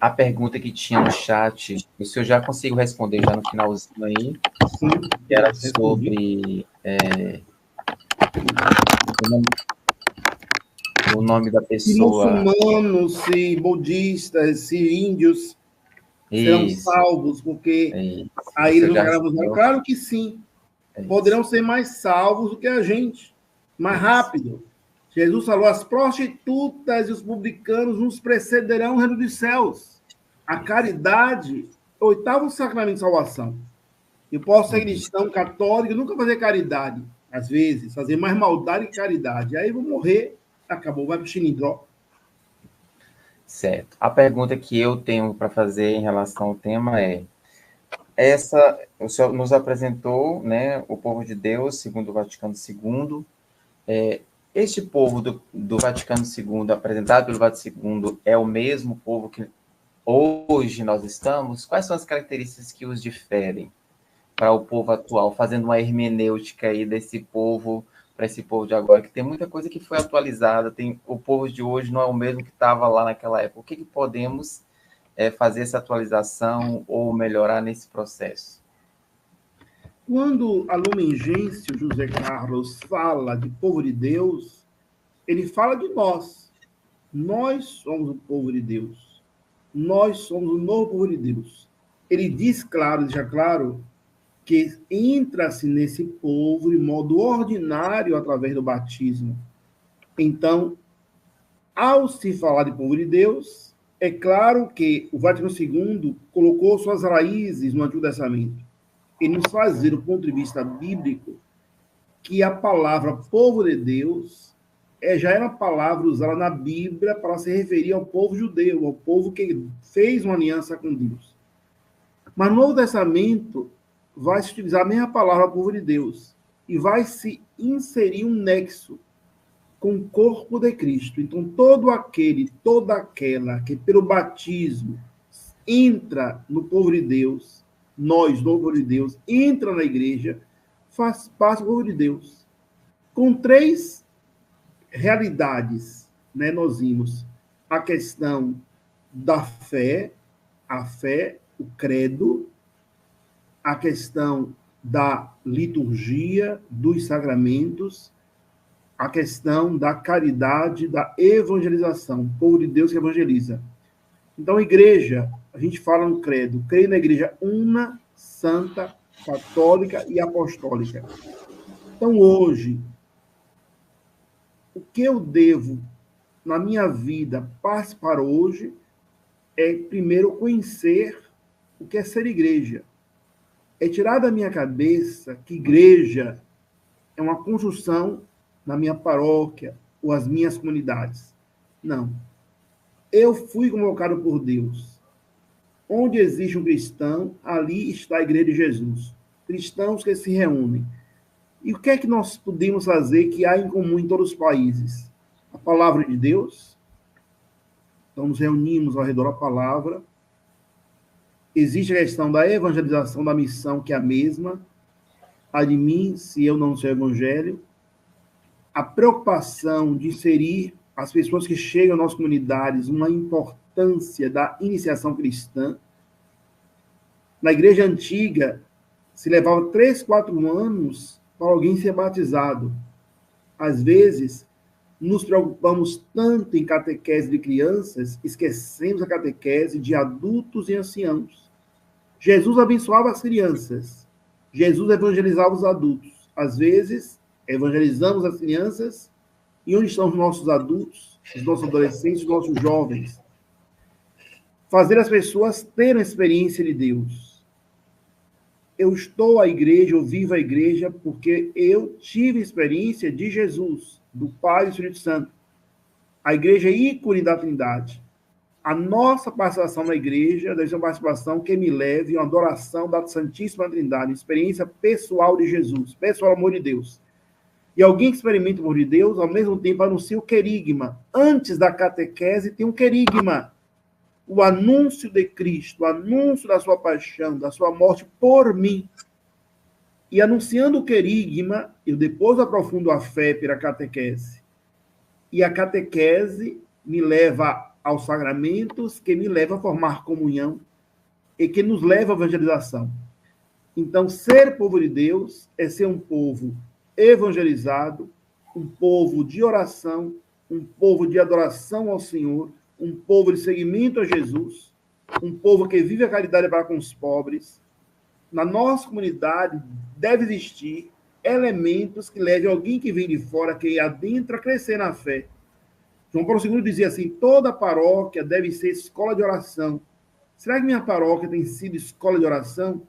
A pergunta que tinha no chat, isso eu já consigo responder já no finalzinho aí, que era sobre o nome da pessoa. Se muçulmanos, se budistas, se índios serão salvos, porque aí eles não vão. Claro que sim. Poderão ser mais salvos do que a gente, mais rápido. Jesus falou: as prostitutas e os publicanos nos precederão no reino dos céus. A caridade é o 8º sacramento de salvação. Eu posso ser cristão, católico, nunca fazer caridade. Às vezes, fazer mais maldade que caridade. Aí eu vou morrer, acabou, vai para o xilindró. Certo. A pergunta que eu tenho para fazer em relação ao tema é: o senhor nos apresentou, né, o povo de Deus, segundo o Vaticano II. Este povo do Vaticano II, apresentado pelo Vaticano II, é o mesmo povo que hoje nós estamos? Quais são as características que os diferem para o povo atual, fazendo uma hermenêutica aí desse povo para esse povo de agora, que tem muita coisa que foi atualizada, o povo de hoje não é o mesmo que estava lá naquela época. O que podemos fazer essa atualização ou melhorar nesse processo? Quando a Lumen Gentium José Carlos fala de povo de Deus, ele fala de nós. Nós somos o povo de Deus. Nós somos o novo povo de Deus. Ele diz claro, deixa claro, que entra-se nesse povo de modo ordinário através do batismo. Então, ao se falar de povo de Deus, é claro que o Vaticano II colocou suas raízes no Antigo Testamento. Ele nos faz ver, do ponto de vista bíblico, que a palavra povo de Deus já era uma palavra usada na Bíblia para se referir ao povo judeu, ao povo que fez uma aliança com Deus. Mas no Novo Testamento vai se utilizar a mesma palavra povo de Deus e vai se inserir um nexo com o corpo de Cristo. Então, todo aquele, toda aquela que pelo batismo entra no povo de Deus, nós, no povo de Deus, entra na igreja, faz parte do povo de Deus. Com três realidades, né, nós vimos a questão da fé, o credo, a questão da liturgia, dos sacramentos, a questão da caridade, da evangelização, o povo de Deus que evangeliza. Então, a igreja, a gente fala no credo, creio na igreja una, santa, católica e apostólica. Então, hoje, o que eu devo, na minha vida, participar hoje, é, primeiro, conhecer o que é ser igreja. É tirar da minha cabeça que igreja é uma construção na minha paróquia ou as minhas comunidades. Não. Eu fui convocado por Deus. Onde existe um cristão, ali está a Igreja de Jesus. Cristãos que se reúnem. E o que é que nós podemos fazer que há em comum em todos os países? A palavra de Deus. Então, nos reunimos ao redor da palavra. Existe a questão da evangelização, da missão, que é a mesma. A de mim, se eu não sou evangelho. A preocupação de inserir as pessoas que chegam às nossas comunidades, uma importância da iniciação cristã. Na igreja antiga, se levava 3, 4 anos para alguém ser batizado. Às vezes, nos preocupamos tanto em catequese de crianças, esquecemos a catequese de adultos e anciãos. Jesus abençoava as crianças. Jesus evangelizava os adultos. Às vezes, evangelizamos as crianças. E onde estão os nossos adultos, os nossos adolescentes, os nossos jovens? Fazer as pessoas terem a experiência de Deus. Eu estou à igreja, eu vivo a igreja, porque eu tive experiência de Jesus, do Pai e do Espírito Santo. A igreja é ícone da Trindade. A nossa participação na igreja deve ser uma participação que me leve a uma adoração da Santíssima Trindade, uma experiência pessoal de Jesus, pessoal amor de Deus. E alguém que experimenta o amor de Deus, ao mesmo tempo anuncia o querigma. Antes da catequese tem um querigma. O anúncio de Cristo, o anúncio da sua paixão, da sua morte por mim. E anunciando o querigma, eu depois aprofundo a fé pela catequese. E a catequese me leva aos sacramentos, que me leva a formar comunhão e que nos leva à evangelização. Então, ser povo de Deus é ser um povo evangelizado, um povo de oração, um povo de adoração ao Senhor, um povo de seguimento a Jesus, um povo que vive a caridade para com os pobres. Na nossa comunidade deve existir elementos que levem alguém que vem de fora, que adentra, a crescer na fé. João Paulo II dizia assim, toda paróquia deve ser escola de oração. Será que minha paróquia tem sido escola de oração?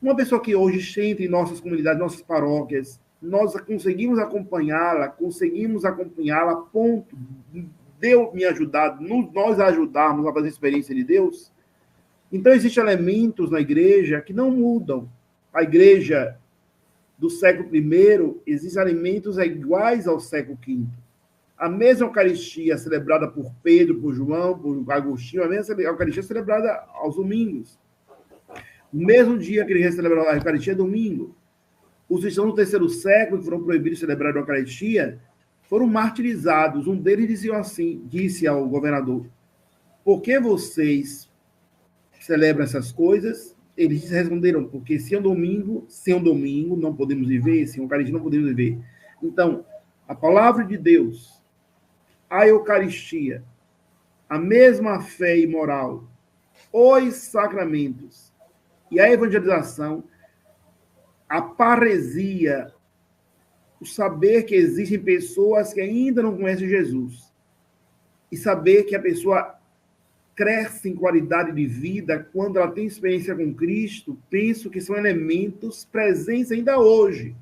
Uma pessoa que hoje entra em nossas comunidades, nossas paróquias, nós conseguimos acompanhá-la a ponto Deus me ajudar, nós ajudarmos a fazer a experiência de Deus. Então, existem elementos na igreja que não mudam. A igreja do século I, existem elementos iguais ao século V. A mesma Eucaristia celebrada por Pedro, por João, por Agostinho, a mesma Eucaristia celebrada aos domingos. No mesmo dia que ele celebrou a Eucaristia, é domingo. Os cristãos do terceiro século, que foram proibidos de celebrar a Eucaristia, foram martirizados. Um deles disse ao governador: por que vocês celebram essas coisas? Eles responderam: porque sem um domingo não podemos viver, sem a Eucaristia não podemos viver. Então, a palavra de Deus, a Eucaristia, a mesma fé e moral, os sacramentos e a evangelização, a paresia, o saber que existem pessoas que ainda não conhecem Jesus e saber que a pessoa cresce em qualidade de vida quando ela tem experiência com Cristo, penso que são elementos presentes ainda hoje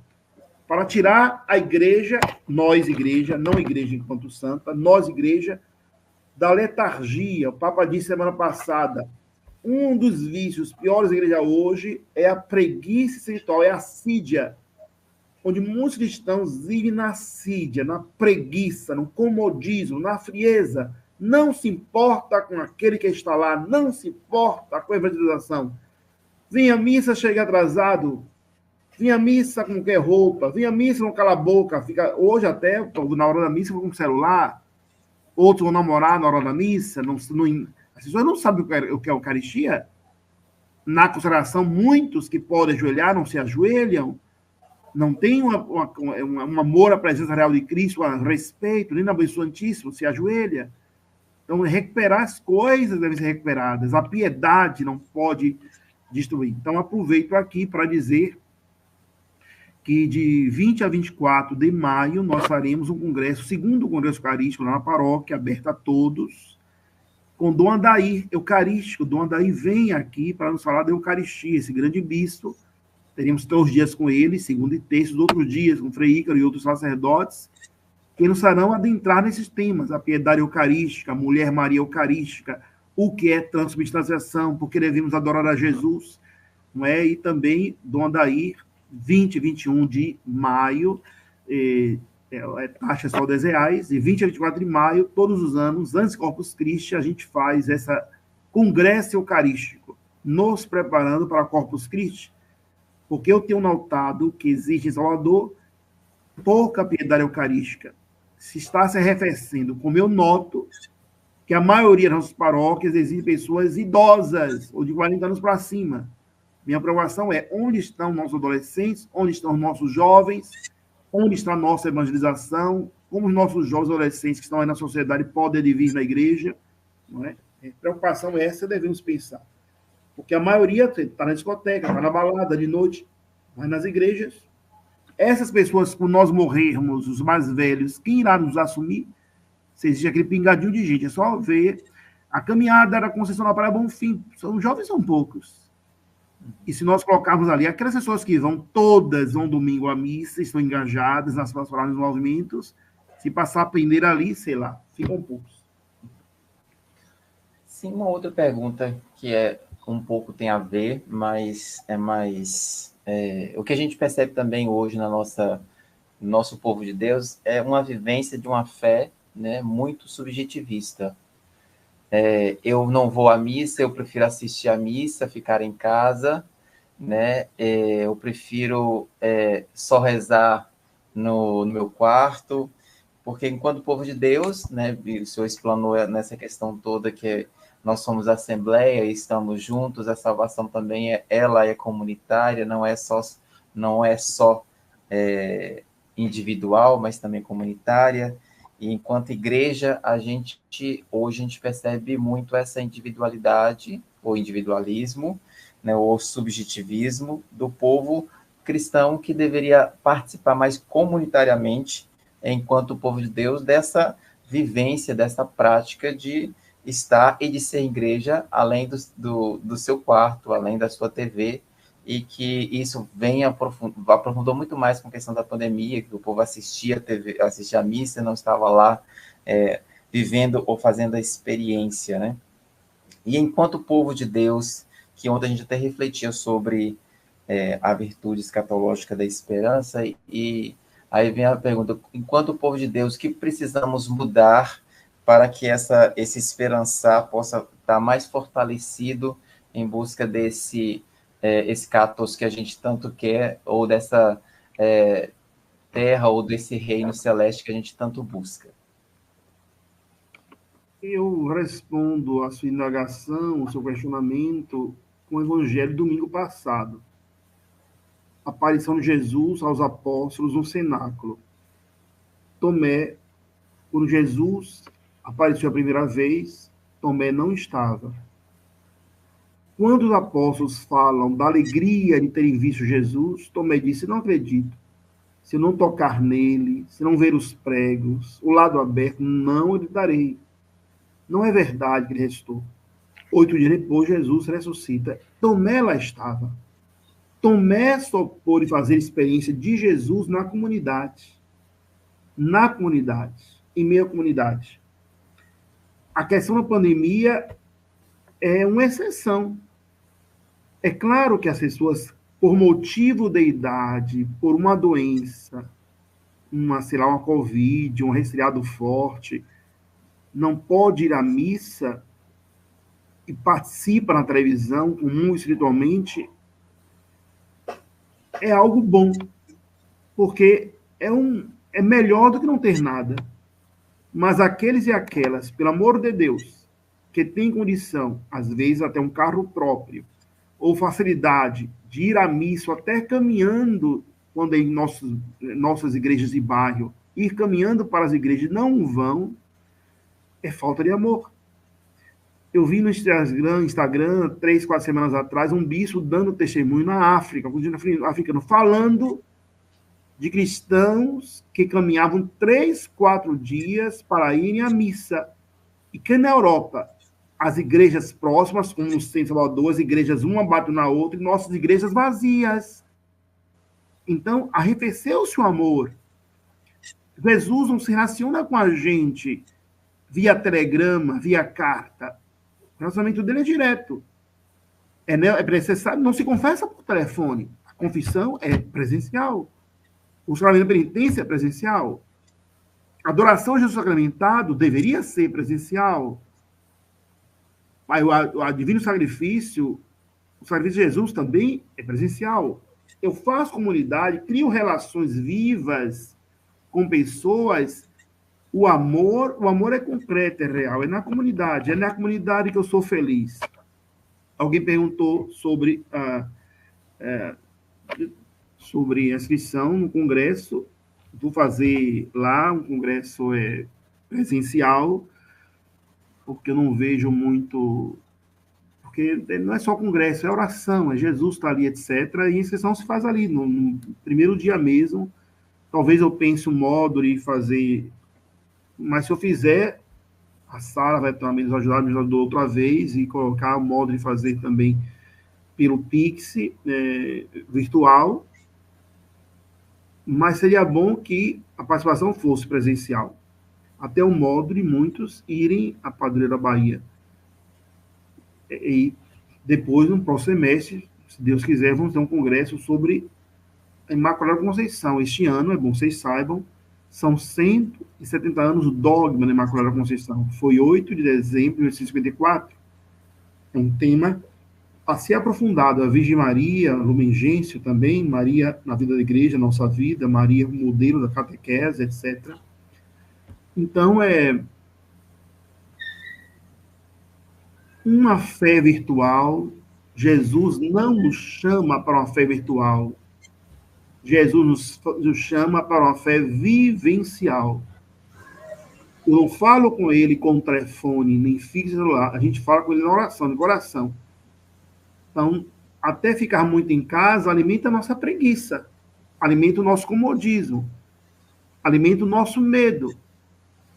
para tirar a igreja, nós igreja, não igreja enquanto santa, nós igreja, da letargia. O Papa disse semana passada, um dos vícios piores da igreja hoje é a preguiça espiritual, é a assídia, onde muitos cristãos vivem na assídia, na preguiça, no comodismo, na frieza, não se importa com aquele que está lá, não se importa com a evangelização. Vem à missa, chega atrasado, vem à missa com qualquer roupa, vem à missa, não cala a boca, fica, hoje até, na hora da missa, com o celular, outros vão namorar na hora da missa, as pessoas não sabem o que é a Eucaristia. Na consideração, muitos que podem ajoelhar não se ajoelham, não tem um amor à presença real de Cristo, a respeito, nem na Mãe Santíssima se ajoelha. Então, recuperar as coisas devem ser recuperadas, a piedade não pode destruir. Então, aproveito aqui para dizer que de 20 a 24 de maio nós faremos um congresso, segundo congresso eucarístico, lá na paróquia, aberto a todos, com Dom Adair, eucarístico. Dom Adair vem aqui para nos falar da Eucaristia, esse grande bispo. Teremos 3 dias com ele, segunda e terça, os outros dias com Frei Ícaro e outros sacerdotes, que nos farão adentrar nesses temas, a piedade eucarística, a mulher Maria eucarística, o que é transubstanciação, porque devemos adorar a Jesus, não é? E também Dom Adair, 20 e 21 de maio, taxa só R$10, e 20 a 24 de maio, todos os anos, antes do Corpus Christi, a gente faz essa congresso eucarístico, nos preparando para Corpus Christi, porque eu tenho notado que existe em Salvador pouca piedade eucarística. Se está se arrefecendo, como eu noto que a maioria das nossas paróquias existem pessoas idosas, ou de 40 anos para cima. Minha preocupação é onde estão nossos adolescentes, onde estão nossos jovens, onde está a nossa evangelização, como os nossos jovens adolescentes que estão aí na sociedade podem vir na igreja. Não é? A preocupação é essa, devemos pensar. Porque a maioria está na discoteca, está na balada de noite, mas nas igrejas. Essas pessoas, por nós morrermos, os mais velhos, quem irá nos assumir? Se existe aquele pingadinho de gente, é só ver a caminhada da Conceição da Praia Bonfim. Os jovens são poucos. E se nós colocarmos ali, aquelas pessoas que todas vão domingo à missa, estão engajadas nas pastorais, nos movimentos, se passar a peneira ali, sei lá, ficam poucos. Sim, uma outra pergunta que um pouco tem a ver, mas é mais... o que a gente percebe também hoje no nosso povo de Deus é uma vivência de uma fé, né, muito subjetivista. Eu não vou à missa, eu prefiro assistir à missa, ficar em casa, né? Eu prefiro só rezar no meu quarto, porque enquanto povo de Deus, né, o senhor explanou nessa questão toda que nós somos assembleia e estamos juntos, a salvação também ela é comunitária, não é só individual, mas também comunitária. E enquanto igreja, hoje a gente percebe muito essa individualidade, ou individualismo, né, ou subjetivismo do povo cristão que deveria participar mais comunitariamente, enquanto povo de Deus, dessa vivência, dessa prática de estar e de ser igreja além do seu quarto, além da sua TV, e que isso aprofundou muito mais com a questão da pandemia, que o povo assistia a TV, assistia a missa, não estava lá vivendo ou fazendo a experiência, né? E enquanto povo de Deus, que ontem a gente até refletia sobre a virtude escatológica da esperança, e aí vem a pergunta, enquanto povo de Deus, o que precisamos mudar para que esse esperançar possa estar mais fortalecido em busca esse catos que a gente tanto quer, ou dessa terra, ou desse reino celeste que a gente tanto busca? Eu respondo a sua indagação, o seu questionamento, com o Evangelho do domingo passado. A aparição de Jesus aos apóstolos no cenáculo. Tomé, quando Jesus apareceu a primeira vez, Tomé não estava. Quando os apóstolos falam da alegria de terem visto Jesus, Tomé disse: não acredito. Se eu não tocar nele, se não ver os pregos, o lado aberto, não acreditarei. Não é verdade que ele restou. 8 dias depois, Jesus ressuscita. Tomé lá estava. Tomé só pôde fazer experiência de Jesus na comunidade. Na comunidade. Em meio à comunidade. A questão da pandemia é uma exceção. É claro que as pessoas, por motivo da idade, por uma doença, uma Covid, um resfriado forte, não pode ir à missa e participa na televisão, comum espiritualmente, é algo bom, porque é melhor do que não ter nada. Mas aqueles e aquelas, pelo amor de Deus, que têm condição, às vezes até um carro próprio, ou facilidade de ir à missa, até caminhando, quando em nossas igrejas de bairro, ir caminhando para as igrejas, não vão, é falta de amor. Eu vi no Instagram 3, 4 semanas atrás, um bispo dando testemunho na África, africano, falando de cristãos que caminhavam 3, 4 dias para irem à missa. E que na Europa, as igrejas próximas, como no Centro Salvador, as igrejas uma bate na outra, e nossas igrejas vazias. Então, arrefeceu-se o amor. Jesus não se relaciona com a gente via telegrama, via carta. O relacionamento dele é direto. É necessário, não se confessa por telefone. A confissão é presencial. O sacramento da penitência é presencial. A adoração de Jesus sacramentado deveria ser presencial. Mas o divino sacrifício, o sacrifício de Jesus também é presencial. Eu faço comunidade, crio relações vivas com pessoas. O amor é concreto, é real, é na comunidade que eu sou feliz. Alguém perguntou sobre a inscrição no congresso. Vou fazer lá um congresso presencial, porque eu não vejo muito... Porque não é só congresso, é oração, é Jesus está ali, etc. E a inscrição se faz ali, no primeiro dia mesmo. Talvez eu pense um modo de fazer... Mas se eu fizer, a Sara vai também nos ajudar, me ajudou outra vez, e colocar o modo de fazer também pelo Pix virtual. Mas seria bom que a participação fosse presencial. Até o modo de muitos irem à Padroeira da Bahia. E depois, no próximo semestre, se Deus quiser, vamos ter um congresso sobre a Imaculada Conceição. Este ano, é bom vocês saibam, são 170 anos do dogma da Imaculada Conceição. Foi 8 de dezembro de 1854. É um tema a ser aprofundado. A Virgem Maria, Lumen Gentium também, Maria na vida da igreja, nossa vida, Maria modelo da catequese, etc. Então, uma fé virtual. Jesus não nos chama para uma fé virtual. Jesus nos chama para uma fé vivencial. Eu não falo com ele com telefone, nem fixo celular. A gente fala com ele na oração, no coração. Então, até ficar muito em casa, alimenta a nossa preguiça, alimenta o nosso comodismo, alimenta o nosso medo.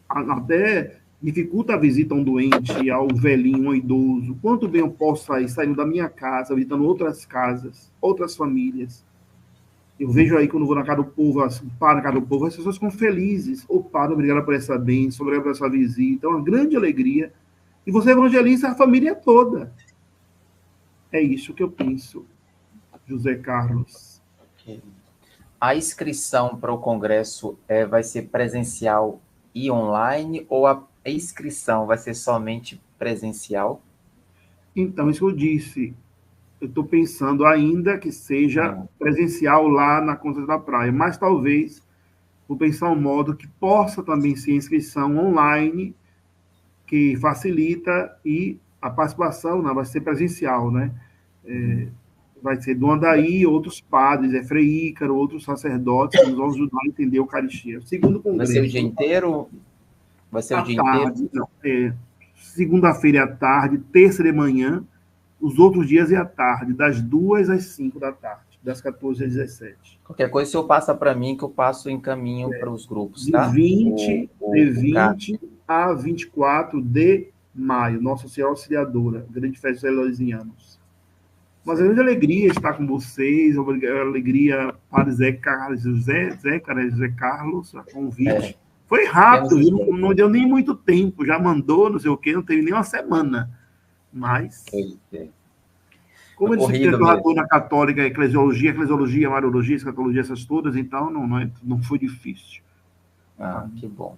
Até dificulta a visita a um doente, ao velhinho, ao idoso. Quanto bem eu posso sair, saindo da minha casa, visitando outras casas, outras famílias. Eu vejo aí, quando vou na casa do povo, assim, paro na casa do povo, as pessoas ficam felizes. Ô, Padre, obrigado por essa bênção, obrigado por essa visita. É uma grande alegria. E você evangeliza a família toda. É isso que eu penso, José Carlos. A inscrição para o congresso vai ser presencial e online, ou a inscrição vai ser somente presencial? Então, isso que eu disse. Eu estou pensando ainda que seja presencial lá na Conta da Praia, mas talvez vou pensar um modo que possa também ser inscrição online, que facilita, e a participação, né, vai ser presencial, né? Vai ser do Andaí, outros padres, Frei Ícaro, outros sacerdotes que nos vão ajudar a entender a Eucaristia. Segundo congresso. Vai ser o dia inteiro? Vai ser o dia tarde, inteiro? Não, segunda-feira à tarde, terça de manhã, os outros dias é à tarde, das 2 às 5 da tarde, das 14 às 17. Qualquer coisa, o senhor passa para mim, que eu passo em caminho para os grupos, De tá? 20 a 24 de maio, Nossa Senhora Auxiliadora, grande festa dos Eleusianos. Mas é uma grande alegria estar com vocês, alegria para Zé Carlos, a convite. Foi rápido, não deu nem muito tempo, já mandou, não sei o quê, não teve nem uma semana. Mas, como ele se graduou na Católica, Eclesiologia, Mariologia, Escatologia, essas todas, então não foi difícil. Que bom.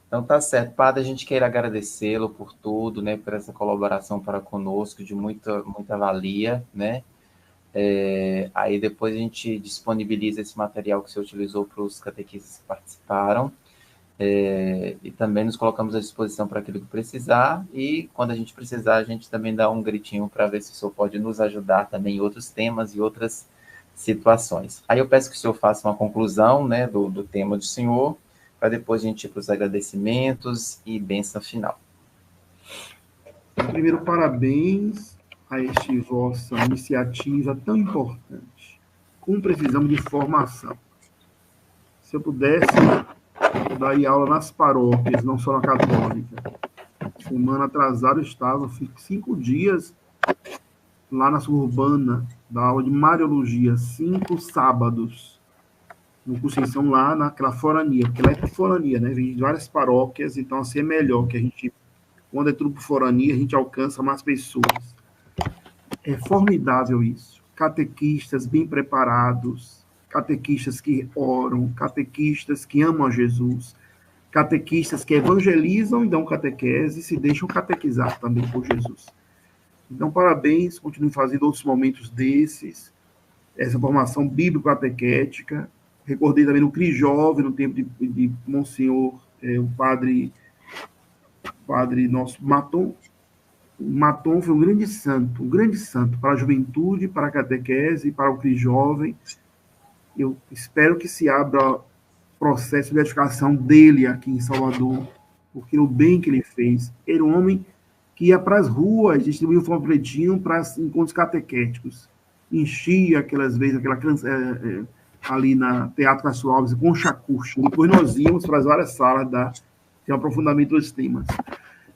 Então tá certo, Padre, a gente quer agradecê-lo por tudo, né, por essa colaboração para conosco, de muita valia, né? Aí depois a gente disponibiliza esse material que você utilizou para os catequistas que participaram, e também nos colocamos à disposição para aquilo que precisar, e quando a gente precisar, a gente também dá um gritinho para ver se o senhor pode nos ajudar também em outros temas e outras situações. Aí eu peço que o senhor faça uma conclusão, né, do tema do senhor, para depois a gente ir para os agradecimentos e bênção final. Primeiro, parabéns a esta vossa iniciativa tão importante. Como precisamos de formação. Se eu pudesse, eu daria aula nas paróquias, não só na católica. Semana atrasada eu estava, fiquei 5 dias lá na suburbana, da aula de Mariologia, 5 sábados. No Conceição, lá naquela forania, porque lá é forania, né? Vem de várias paróquias, então assim é melhor que a gente, quando é tudo por forania, a gente alcança mais pessoas. É formidável isso. Catequistas bem preparados, catequistas que oram, catequistas que amam a Jesus, catequistas que evangelizam e dão catequese e se deixam catequizar também por Jesus. Então, parabéns, continue fazendo outros momentos desses, essa formação bíblico-catequética. Recordei também no CRI Jovem, no tempo de Monsenhor, o padre nosso Maton. O Maton foi um grande santo para a juventude, para a catequese, para o CRI Jovem. Eu espero que se abra processo de edificação dele aqui em Salvador, porque o bem que ele fez. Era um homem que ia para as ruas, distribuía um panfletinho para encontros catequéticos. Enchia aquelas vezes, ali na Teatro Castro Alves, com chacurcho. Depois nós íamos para as várias salas ter um aprofundamento dos temas.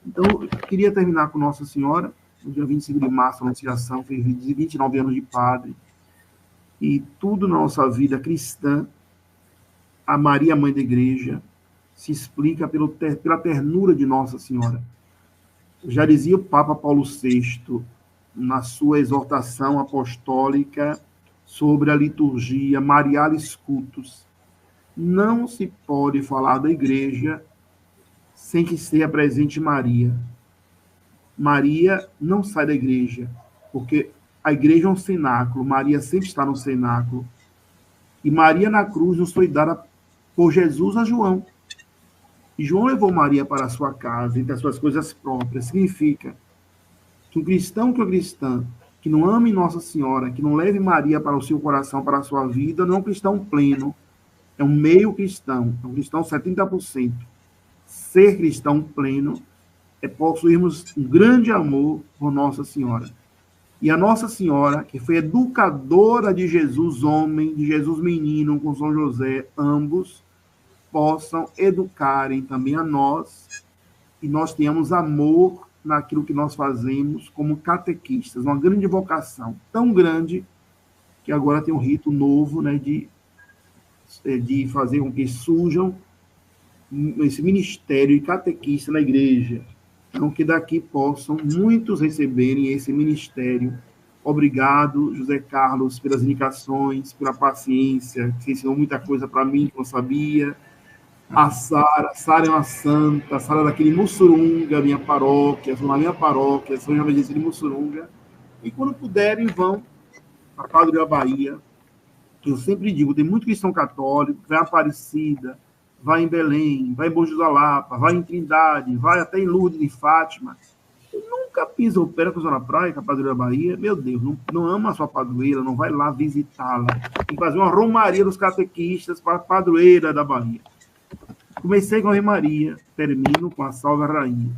Então, eu queria terminar com Nossa Senhora, no dia 25 de março, a Anunciação, fez 29 anos de padre, e tudo na nossa vida cristã, a Maria, Mãe da Igreja, se explica pela ternura de Nossa Senhora. Já dizia o Papa Paulo VI, na sua exortação apostólica sobre a liturgia Marialis Cultus, não se pode falar da igreja sem que esteja presente Maria. Maria não sai da igreja, porque a igreja é um cenáculo, Maria sempre está no cenáculo. E Maria na cruz nos foi dada por Jesus a João. E João levou Maria para a sua casa, entre as suas coisas próprias. Significa que um cristão que é cristã, que não ame Nossa Senhora, que não leve Maria para o seu coração, para a sua vida, não é um cristão pleno, é um meio cristão, é um cristão 70%. Ser cristão pleno é possuirmos um grande amor por Nossa Senhora. E a Nossa Senhora, que foi educadora de Jesus homem, de Jesus menino, com São José, ambos possam educarem também a nós, e nós tenhamos amor naquilo que nós fazemos como catequistas, uma grande vocação, tão grande que agora tem um rito novo, né, de fazer com que surjam esse ministério de catequista na igreja. Então, que daqui possam muitos receberem esse ministério. Obrigado, José Carlos, pelas indicações, pela paciência, que ensinou muita coisa para mim que eu não sabia. A Sara é uma santa, a Sara é daquele Mussurunga, minha paróquia, são na minha paróquia, são Jovenense de Mussurunga. E quando puderem, vão para Padre da Bahia. Eu sempre digo, tem muito cristão católico, vai em Aparecida, vai em Belém, vai em Bom Jesus da Lapa, vai em Trindade, vai até em Lourdes de Fátima. Nunca pisa o pé na Zona Praia, com a Padroeira da Bahia. Meu Deus, não ama a sua padroeira, não vai lá visitá-la. Tem que fazer uma romaria dos catequistas para a Padroeira da Bahia. Comecei com a Romaria, termino com a Salve a Rainha.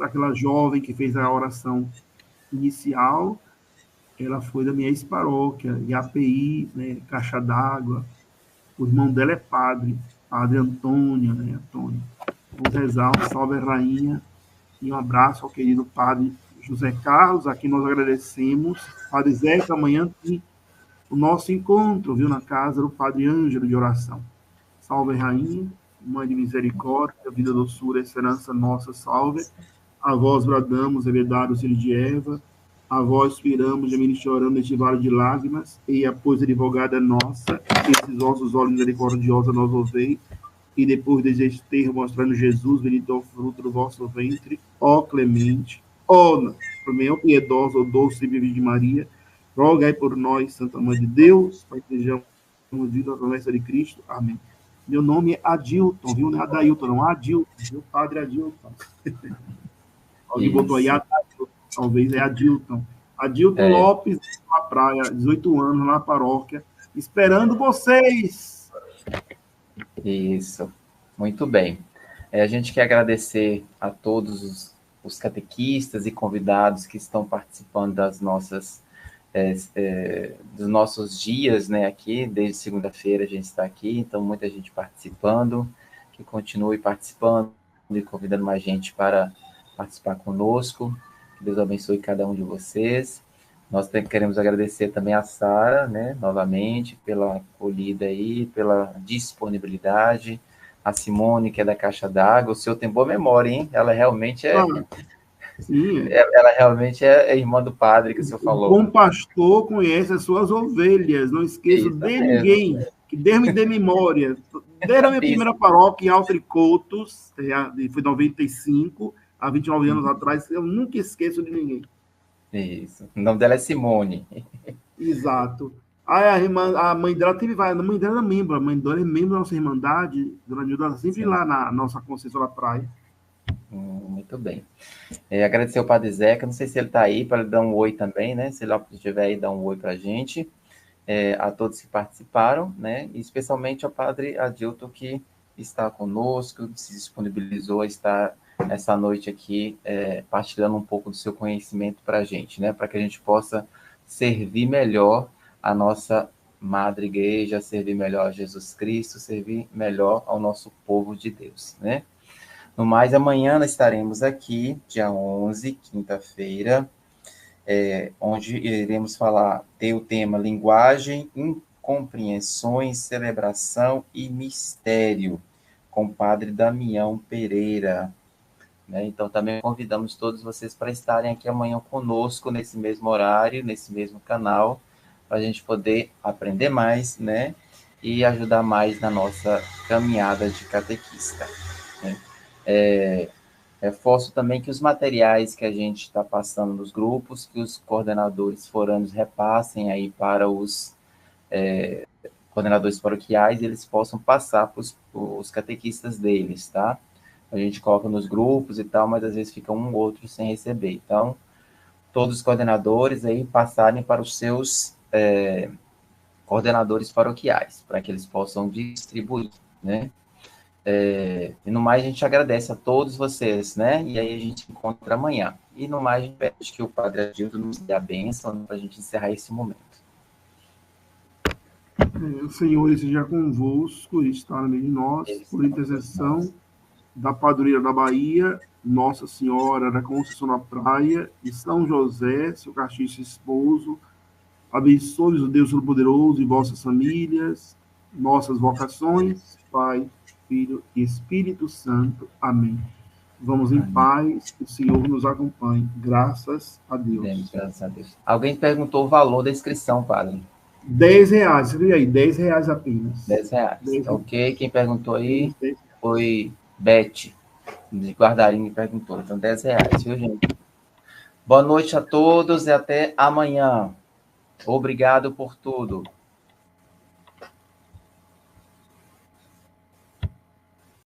Aquela jovem que fez a oração inicial, ela foi da minha ex-paróquia, IAPI, né, Caixa d'Água. O irmão dela é padre Antônio, né, Antônio. Vamos rezar um Salve a Rainha e um abraço ao querido padre José Carlos, a quem nós agradecemos. Padre Zé, que amanhã tem o nosso encontro, viu, na casa do padre Ângelo de oração. Salve Rainha, Mãe de misericórdia, vida, doçura, esperança nossa, salve. A vós bradamos, hereditários filhos de Eva, a vós suspiramos, gemendo e chorando neste vale de lágrimas, e após a advogada nossa, esses vossos olhos misericordiosos nos ouvei, e depois de desterro, mostrando Jesus, bendito é o fruto do vosso ventre, ó clemente, ó piedosa, ó doce Virgem Maria, rogai por nós, Santa Mãe de Deus, para que sejamos dignos da promessa de Cristo. Amém. Meu nome é Adilton, viu? Não é Adailton, não. Adilton, viu? Padre Adilton. Alguém botou aí Adilton, talvez é Adilton. Adilton Lopes, na praia, 18 anos, na paróquia, esperando vocês. Isso, muito bem. A gente quer agradecer a todos os catequistas e convidados que estão participando das nossas dos nossos dias, né, aqui, desde segunda-feira a gente está aqui, então muita gente participando, que continue participando e convidando mais gente para participar conosco, que Deus abençoe cada um de vocês. Nós queremos agradecer também a Sara, né, novamente, pela acolhida aí, pela disponibilidade, a Simone, que é da Caixa d'Água, o senhor tem boa memória, hein? Ela realmente Sim. Ela realmente é irmã do padre que o senhor falou. O bom pastor conhece as suas ovelhas, não esqueço de ninguém, que Deus me dê memória. Desde a minha primeira paróquia em Altricotos, foi 95, há 29 anos atrás, eu nunca esqueço de ninguém. Isso. O nome dela é Simone. Exato. Aí a mãe dela a mãe dela é membro, a mãe dela é membro da nossa Irmandade, Dona Nilda, sempre lá na nossa Conceição da Praia. Muito bem. Agradecer ao Padre Zeca, não sei se ele está aí, para ele dar um oi também, né? Se ele estiver aí, dá um oi para a gente. A todos que participaram, né? E especialmente ao Padre Adilton, que está conosco, se disponibilizou a estar essa noite aqui, partilhando um pouco do seu conhecimento para a gente, né? Para que a gente possa servir melhor a nossa Madre Igreja, servir melhor a Jesus Cristo, servir melhor ao nosso povo de Deus, né? No mais, amanhã nós estaremos aqui, dia 11, quinta-feira, onde iremos ter o tema Linguagem, Incompreensões, Celebração e Mistério, com o Padre Damião Pereira. Né? Então, também convidamos todos vocês para estarem aqui amanhã conosco, nesse mesmo horário, nesse mesmo canal, para a gente poder aprender mais, né? E ajudar mais na nossa caminhada de catequista. Né? Reforço também que os materiais que a gente está passando nos grupos, que os coordenadores foranos repassem aí para os coordenadores paroquiais, eles possam passar para os catequistas deles, tá? A gente coloca nos grupos e tal, mas às vezes fica um ou outro sem receber. Então, todos os coordenadores aí passarem para os seus coordenadores paroquiais, para que eles possam distribuir, né? E no mais, a gente agradece a todos vocês, né? E aí a gente se encontra amanhã. E no mais, a gente pede que o Padre Adilton nos dê a bênção para a gente encerrar esse momento. O Senhor esteja convosco, está no meio de nós, por intercessão da Padroeira da Bahia, Nossa Senhora da Conceição da Praia, e São José, seu castíssimo esposo, Abençoe o Deus Todo-Poderoso e vossas famílias, nossas vocações, Pai, Filho e Espírito Santo. Amém. Vamos em Amém. paz, o Senhor nos acompanhe. Graças a Deus. Demos graças a Deus. Alguém perguntou o valor da inscrição, padre. R$10, você viu aí? R$10 apenas. R$10. 10. Ok, quem perguntou aí 10. foi Beth, de Guardarini, perguntou. Então, R$10, viu, gente? Boa noite a todos e até amanhã. Obrigado por tudo.